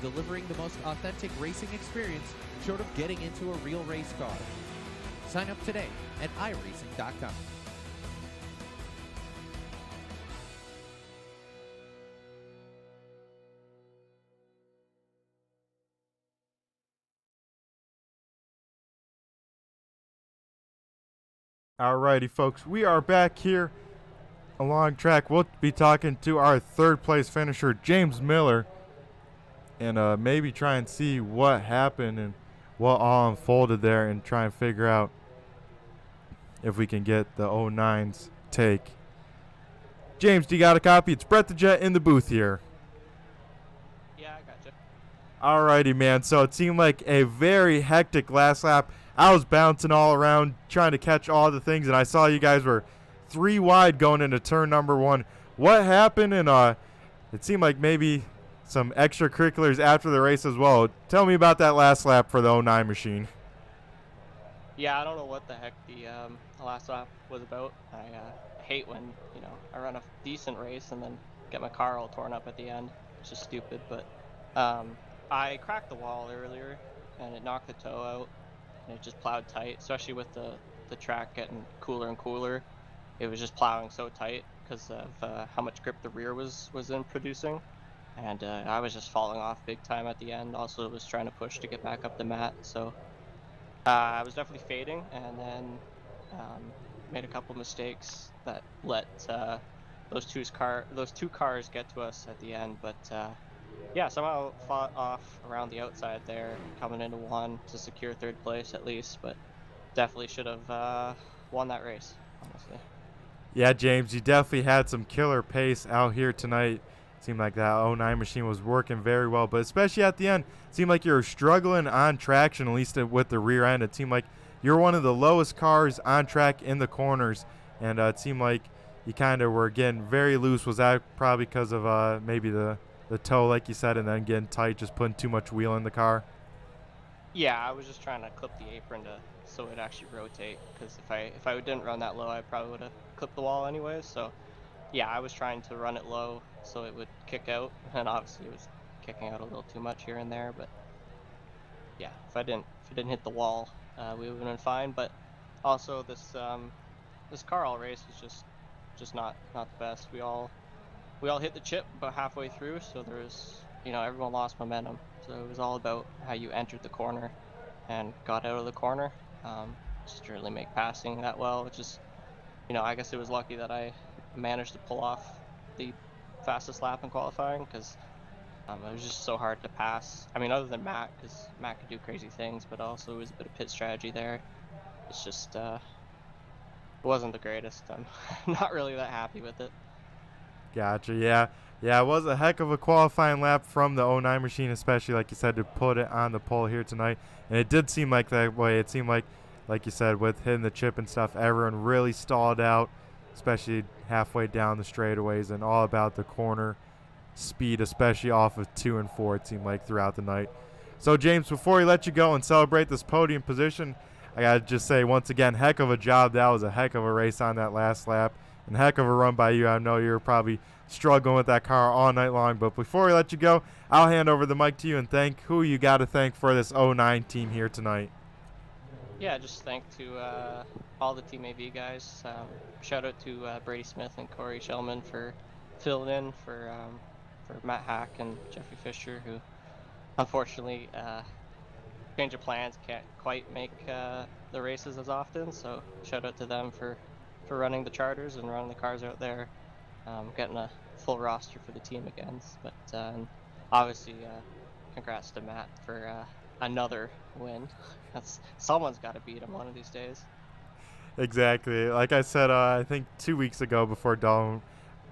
S3: delivering the most authentic racing experience short of getting into a real race car. Sign up today at iRacing.com.
S1: Alrighty, folks, we are back here along track. We'll be talking to our third place finisher, James Miller, and maybe try and see what happened and what all unfolded there and try and figure out if we can get the 09's take. James, do you got a copy? It's Brett the Jet in the booth here.
S4: Yeah, I gotcha.
S1: Alrighty, man. So it seemed like a very hectic last lap. I was bouncing all around trying to catch all the things, and I saw you guys were 3 wide going into turn number 1. What happened? And it seemed like maybe some extracurriculars after the race as well. Tell me about that last lap for the 09 machine.
S4: Yeah, I don't know what the heck the last lap was about. I hate when, I run a decent race and then get my car all torn up at the end. It's just stupid, but I cracked the wall earlier and it knocked the toe out and it just plowed tight, especially with the track getting cooler and cooler. It was just plowing so tight because of how much grip the rear was in producing. And I was just falling off big time at the end. Also, was trying to push to get back up the mat. So I was definitely fading, and then made a couple mistakes that let those two cars get to us at the end. But yeah, somehow fought off around the outside there, coming into one to secure third place at least. But definitely should have won that race, honestly.
S1: Yeah, James, you definitely had some killer pace out here tonight. Seemed like that 09 machine was working very well, but especially at the end, it seemed like you were struggling on traction, at least with the rear end. It seemed like you're one of the lowest cars on track in the corners, and it seemed like you kind of were getting very loose. Was that probably because of maybe the toe, like you said, and then getting tight, just putting too much wheel in the car?
S4: Yeah, I was just trying to clip the apron so it actually rotate. Because if I didn't run that low, I probably would have clipped the wall anyways. So yeah, I was trying to run it low so it would kick out, and obviously it was kicking out a little too much here and there. But yeah, if it didn't hit the wall, we would have been fine. But also this car all race was just not the best. We all hit the chip about halfway through, so there was, everyone lost momentum. So it was all about how you entered the corner and got out of the corner. Just didn't really make passing that well, which is, I guess it was lucky that I managed to pull off the fastest lap in qualifying, because it was just so hard to pass. I mean, other than Matt, because Matt could do crazy things, but also it was a bit of pit strategy there. It's just, it wasn't the greatest. I'm not really that happy with it.
S1: Gotcha. Yeah. Yeah, it was a heck of a qualifying lap from the '09 machine, especially, like you said, to put it on the pole here tonight. And it did seem like that way. It seemed like you said, with hitting the chip and stuff, everyone really stalled out, especially halfway down the straightaways, and all about the corner speed, especially off of 2 and 4, it seemed like, throughout the night. So, James, before we let you go and celebrate this podium position, I got to just say, once again, heck of a job. That was a heck of a race on that last lap, and heck of a run by you. I know you were probably struggling with that car all night long, but before we let you go, I'll hand over the mic to you and thank who you got to thank for this '09 team here tonight.
S4: Yeah, just thank to all the Team AV guys. Shout out to Brady Smith and Corey Shellman for filling in for Matt Hack and Jeffrey Fisher, who unfortunately change of plans, can't quite make the races as often. So shout out to them for running the charters and running the cars out there, getting a full roster for the team again. But obviously, congrats to Matt for another win. Someone's got to beat him one of these days.
S1: Exactly. Like I said, I think 2 weeks ago before Dawn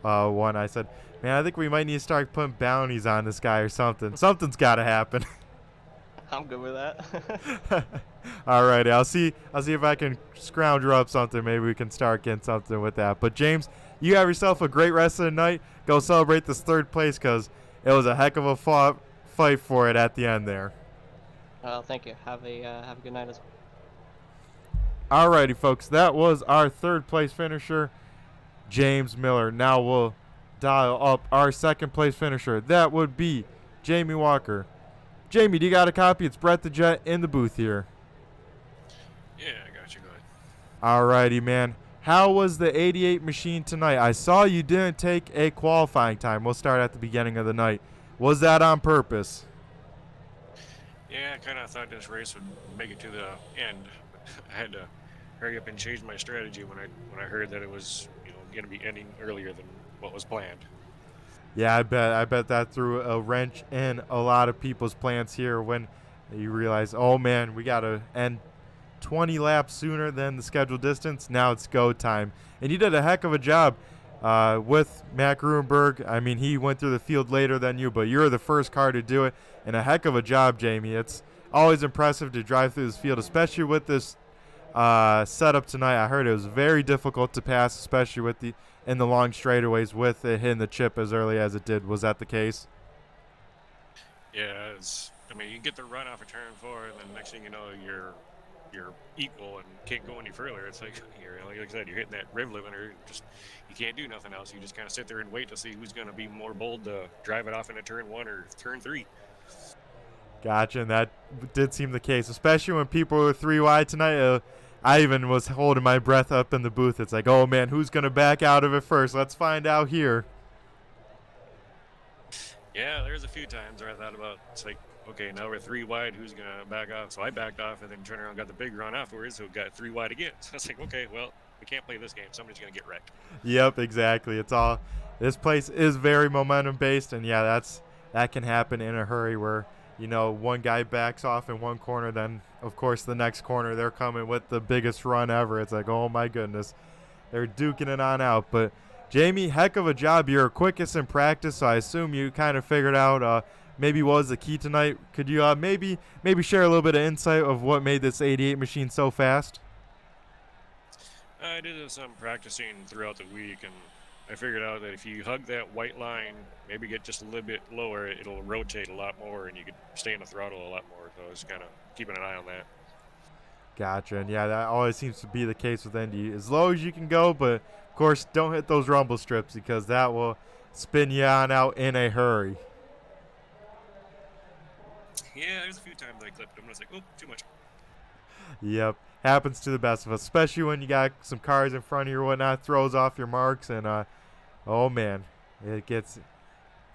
S1: won, I said, man, I think we might need to start putting bounties on this guy or something. Something's got to happen.
S4: I'm good with that.
S1: Alrighty, I'll see if I can scrounge up something. Maybe we can start getting something with that. But James, you have yourself a great rest of the night. Go celebrate this third place, because it was a heck of a fight for it at the end there.
S4: Thank you. Have a good night as well.
S1: Alrighty, folks, that was our third place finisher, James Miller. Now we'll dial up our second place finisher. That would be Jamie Walker. Jamie, do you got a copy? It's Brett the Jet in the booth here.
S5: Yeah, I got you. Go ahead.
S1: Alrighty, man. How was the 88 machine tonight? I saw you didn't take a qualifying time. We'll start at the beginning of the night. Was that on purpose?
S5: Yeah, I kind of thought this race would make it to the end. I had to hurry up and change my strategy when I heard that it was going to be ending earlier than what was planned.
S1: Yeah, I bet that threw a wrench in a lot of people's plans here when you realize, oh man, we got to end 20 laps sooner than the scheduled distance. Now it's go time. And you did a heck of a job with Matt Gruenberg. I mean, he went through the field later than you, but you're the first car to do it. And a heck of a job, Jamie. It's always impressive to drive through this field, especially with this setup tonight. I heard it was very difficult to pass, especially in the long straightaways with it hitting the chip as early as it did. Was that the case?
S5: Yeah, you get the run off of turn 4, and then next thing you know, you're equal and can't go any further. It's like I said, you're hitting that rev limiter. You can't do nothing else. You just kind of sit there and wait to see who's going to be more bold to drive it off into turn 1 or turn 3.
S1: Gotcha, and that did seem the case, especially when people were 3 wide tonight. I even was holding my breath up in the booth. It's like, oh man, who's going to back out of it first? Let's find out here.
S5: Yeah, there's a few times where I thought about, it's like, okay, now we're 3 wide, who's going to back off? So I backed off and then turned around and got the big run afterwards, so got 3 wide again. So I was like, okay, well, we can't play this game. Somebody's going to get wrecked.
S1: Yep, exactly. This place is very momentum based, and yeah, that can happen in a hurry where, one guy backs off in one corner, then of course the next corner they're coming with the biggest run ever. It's like, oh my goodness, they're duking it on out. But Jamie, heck of a job. You're quickest in practice, so I assume you kind of figured out maybe what was the key tonight. Could you maybe share a little bit of insight of what made this 88 machine so fast?
S5: I did some practicing throughout the week, and I figured out that if you hug that white line, maybe get just a little bit lower, it'll rotate a lot more, and you can stay in the throttle a lot more. So I was kind of keeping an eye on that.
S1: Gotcha. And yeah, that always seems to be the case with Indy. As low as you can go, but of course, don't hit those rumble strips because that will spin you on out in a hurry.
S5: Yeah, there's a few times I clipped them, and I was like, oh, too much.
S1: Yep. Happens to the best of us, especially when you got some cars in front of you or whatnot, throws off your marks, and oh man, it gets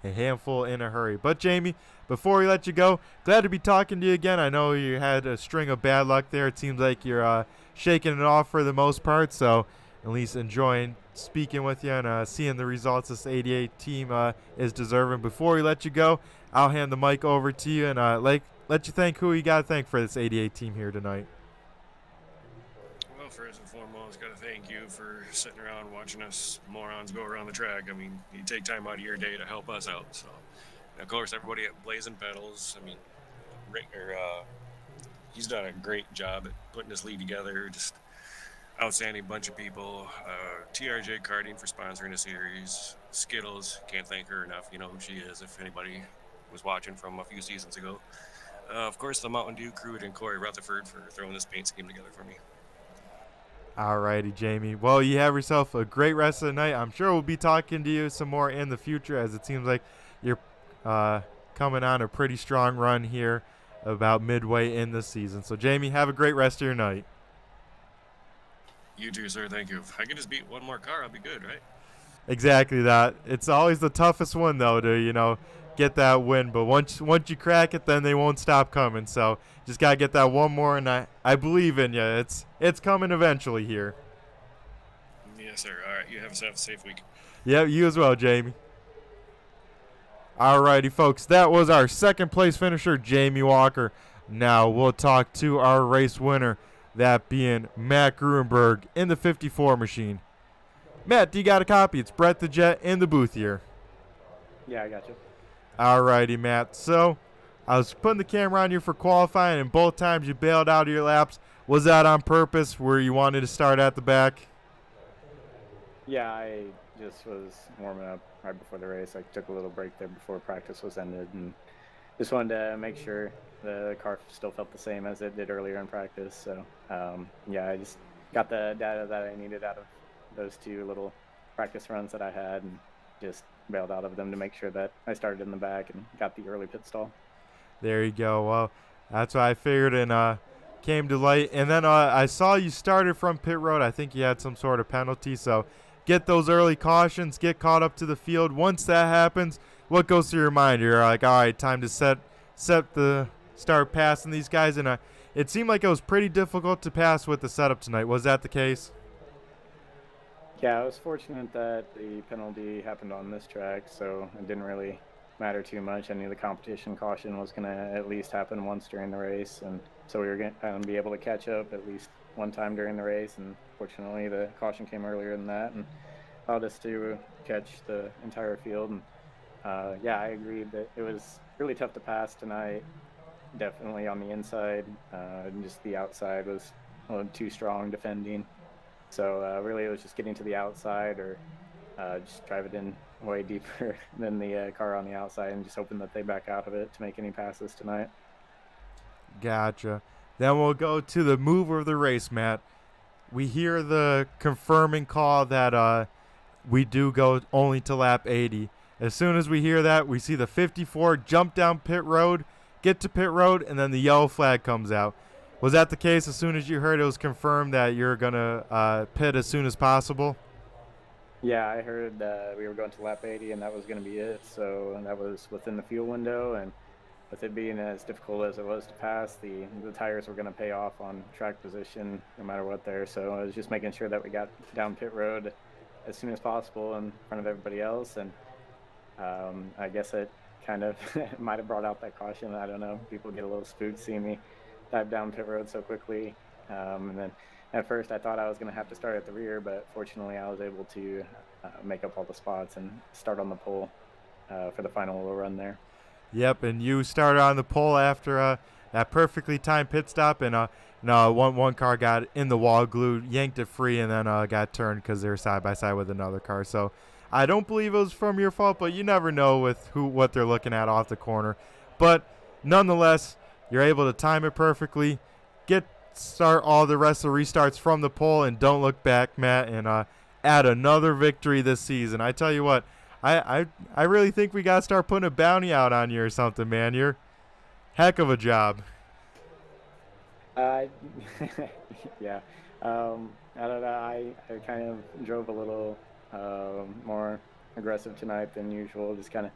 S1: a handful in a hurry. But Jamie, before we let you go, glad to be talking to you again. I know you had a string of bad luck there. It seems like you're shaking it off for the most part, so at least enjoying speaking with you and seeing the results this 88 team is deserving. Before we let you go, I'll hand the mic over to you and let you thank who you got to thank for this 88 team here tonight.
S5: Well, first and foremost, got to thank you for sitting around watching us morons go around the track. I mean, you take time out of your day to help us out. So, and of course, everybody at Blazing Pedals. I mean, he's done a great job at putting this league together. Just outstanding bunch of people. TRJ Karting for sponsoring the series. Skittles, can't thank her enough. You know who she is if anybody was watching from a few seasons ago. Of course, the Mountain Dew crew and Corey Rutherford for throwing this paint scheme together for me.
S1: Alrighty, Jamie. Well, you have yourself a great rest of the night. I'm sure we'll be talking to you some more in the future, as it seems like you're coming on a pretty strong run here about midway in the season. So, Jamie, have a great rest of your night.
S5: You too, sir. Thank you. If I can just beat one more car, I'll be good, right?
S1: Exactly that. It's always the toughest one, though, to get that win. But once you crack it, then they won't stop coming. So just gotta get that one more, and I believe in you. It's coming eventually here.
S5: Yes, sir. All right. You have a safe week.
S1: Yeah, you as well, Jamie. Alrighty, folks. That was our second place finisher, Jamie Walker. Now we'll talk to our race winner, that being Matt Gruenberg in the 54 machine. Matt, do you got a copy? It's Brett the Jet in the booth here.
S6: Yeah, I got you.
S1: Alrighty, Matt. So, I was putting the camera on you for qualifying, and both times you bailed out of your laps. Was that on purpose, where you wanted to start at the back?
S6: Yeah, I just was warming up right before the race. I took a little break there before practice was ended, and just wanted to make sure the car still felt the same as it did earlier in practice. So, yeah, I just got the data that I needed out of those two little practice runs that I had, and just bailed out of them to make sure that I started in the back and got the early pit stall.
S1: There you go. Well, that's what I figured, and came to light. And then I saw you started from pit road. I think you had some sort of penalty. So get those early cautions, get caught up to the field. Once that happens, what goes through your mind? You're like, all right, time to start passing these guys. And it seemed like it was pretty difficult to pass with the setup tonight. Was that the case?
S6: Yeah, I was fortunate that the penalty happened on this track, so it didn't really matter too much. I knew the competition caution was going to at least happen once during the race, and so we were going to be able to catch up at least one time during the race, and fortunately the caution came earlier than that and allowed us to catch the entire field. And yeah, I agreed that it was really tough to pass tonight, definitely on the inside, and just the outside was a little too strong defending. So really it was just getting to the outside or just drive it in way deeper than the car on the outside and just hoping that they back out of it to make any passes tonight.
S1: Gotcha. Then we'll go to the mover of the race, Matt. We hear the confirming call that we do go only to lap 80. As soon as we hear that, we see the 54 jump down pit road, get to pit road, and then the yellow flag comes out. Was that the case as soon as you heard it was confirmed that you're going to pit as soon as possible?
S6: Yeah, I heard we were going to lap 80 and that was going to be it. So that was within the fuel window, and with it being as difficult as it was to pass, the tires were going to pay off on track position no matter what there. So I was just making sure that we got down pit road as soon as possible in front of everybody else. And I guess it kind of might have brought out that caution. I don't know. People get a little spooked seeing me dive down pit road so quickly. And then at first I thought I was going to have to start at the rear, but fortunately I was able to make up all the spots and start on the pole for the final little run there.
S1: Yep, and you started on the pole after that perfectly timed pit stop. And No, one car got in the wall glued, yanked it free, and then got turned because they were side by side with another car. So I don't believe it was from your fault, but you never know with what they're looking at off the corner. But nonetheless, you're able to time it perfectly, start all the rest of the restarts from the pole, and don't look back, Matt, and add another victory this season. I tell you what, I really think we got to start putting a bounty out on you or something, man. You're heck of a job.
S6: Yeah. I don't know. I kind of drove a little more aggressive tonight than usual, just kind of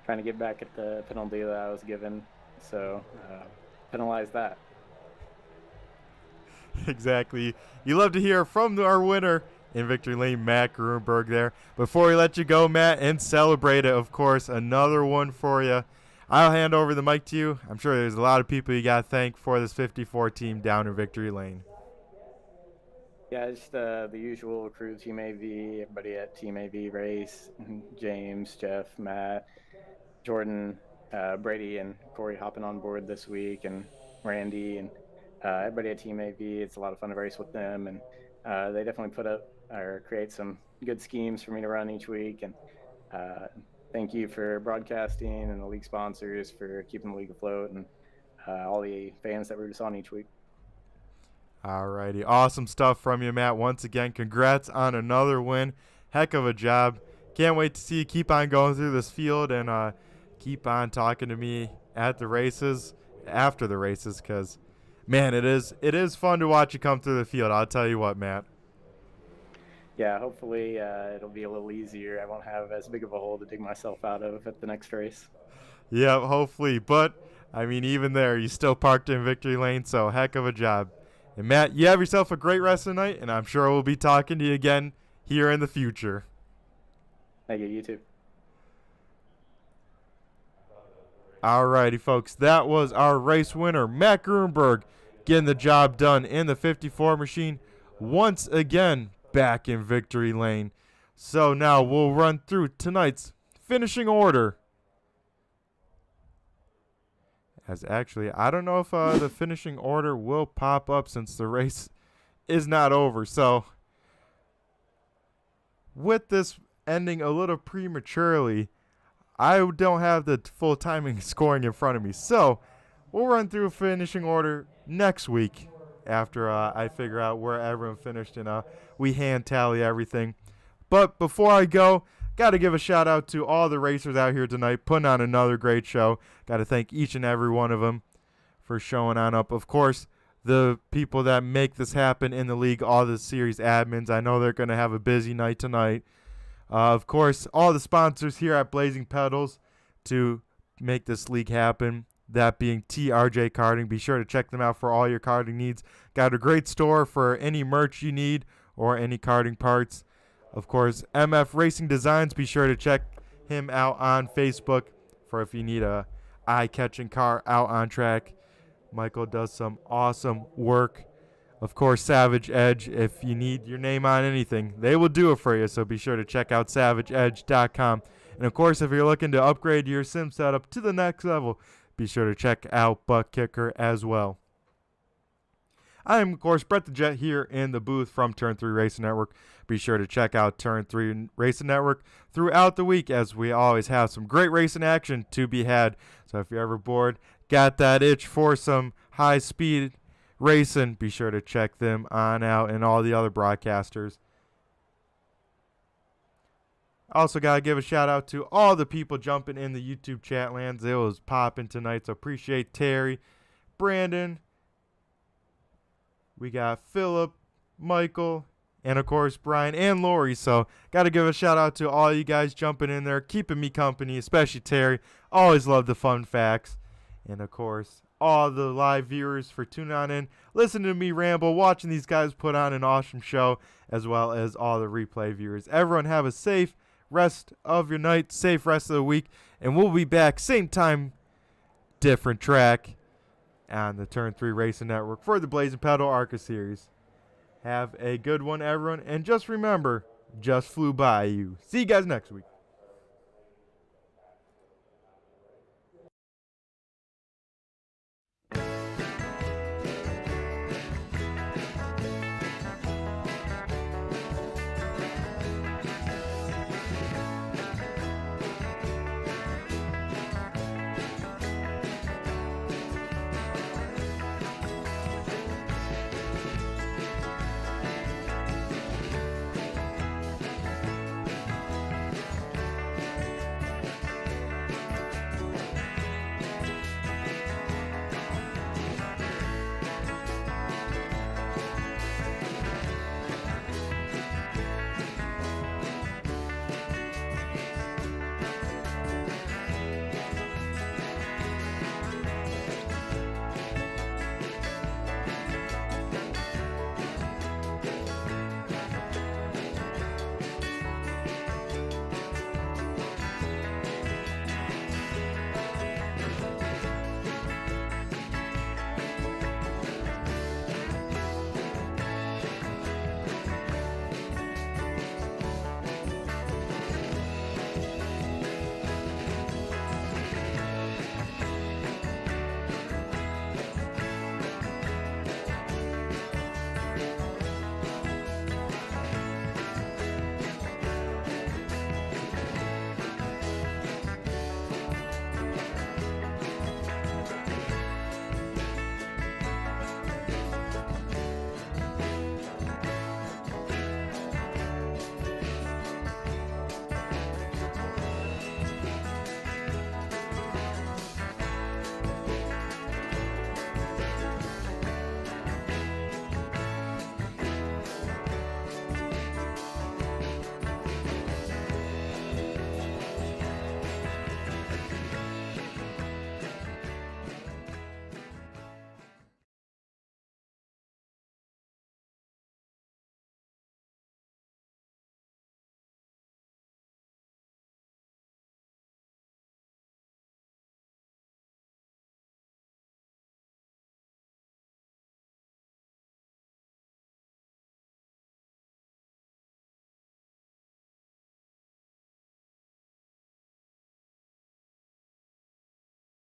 S6: trying to get back at the penalty that I was given. So penalize that.
S1: Exactly. You love to hear from our winner in victory lane, Matt Grunberg there. Before we let you go, Matt, and celebrate it, of course, another one for you. I'll hand over the mic to you. I'm sure there's a lot of people you got to thank for this 54 team down in victory lane.
S6: Yeah, just the usual crew, Team AV, everybody at Team AV Race, James, Jeff, Matt, Jordan, Brady, and Corey hopping on board this week, and Randy, and everybody at Team AV. It's a lot of fun to race with them, and they definitely put up or create some good schemes for me to run each week. And thank you for broadcasting and the league sponsors for keeping the league afloat, and all the fans that were just on each week.
S1: Alrighty, awesome stuff from you, Matt. Once again, congrats on another win. Heck of a job. Can't wait to see you keep on going through this field and keep on talking to me at the races, after the races, because, man, it is fun to watch you come through the field. I'll tell you what, Matt.
S6: Yeah, hopefully it'll be a little easier. I won't have as big of a hole to dig myself out of at the next race.
S1: Yeah, hopefully. But, I mean, even there, you still parked in victory lane, so heck of a job. And, Matt, you have yourself a great rest of the night, and I'm sure we'll be talking to you again here in the future.
S6: Thank you. You too.
S1: Alrighty, folks. That was our race winner, Matt Grunberg, getting the job done in the 54 machine. Once again, back in victory lane. So now we'll run through tonight's finishing order. As actually, I don't know if the finishing order will pop up since the race is not over. So with this ending a little prematurely, I don't have the full timing scoring in front of me. So we'll run through a finishing order next week after I figure out where everyone finished and we hand tally everything. But before I go, got to give a shout out to all the racers out here tonight, putting on another great show. Got to thank each and every one of them for showing on up. Of course, the people that make this happen in the league, all the series admins. I know they're going to have a busy night tonight. Of course, all the sponsors here at Blazing Pedals to make this league happen. That being TRJ Karting. Be sure to check them out for all your karting needs. Got a great store for any merch you need or any karting parts. Of course, MF Racing Designs. Be sure to check him out on Facebook for if you need a eye-catching car out on track. Michael does some awesome work. Of course, Savage Edge. If you need your name on anything, they will do it for you. So be sure to check out savageedge.com. And of course, if you're looking to upgrade your sim setup to the next level, be sure to check out Butt Kicker as well. I am, of course, Brett the Jet here in the booth from Turn 3 Racing Network. Be sure to check out Turn 3 Racing Network throughout the week, as we always have some great racing action to be had. So if you're ever bored, got that itch for some high-speed racing, be sure to check them on out and all the other broadcasters. Also got to give a shout out to all the people jumping in the YouTube chat lands. It was popping tonight, so appreciate Terry, Brandon. We got Philip, Michael, and of course Brian and Lori. So got to give a shout out to all you guys jumping in there, keeping me company, especially Terry. Always love the fun facts. And of course, all the live viewers for tuning on in, listening to me ramble, watching these guys put on an awesome show, as well as all the replay viewers. Everyone have a safe rest of your night, safe rest of the week, and we'll be back same time, different track on the Turn 3 Racing Network for the Blazing Pedal Arca series. Have a good one, everyone, and just remember, just flew by you. See you guys next week.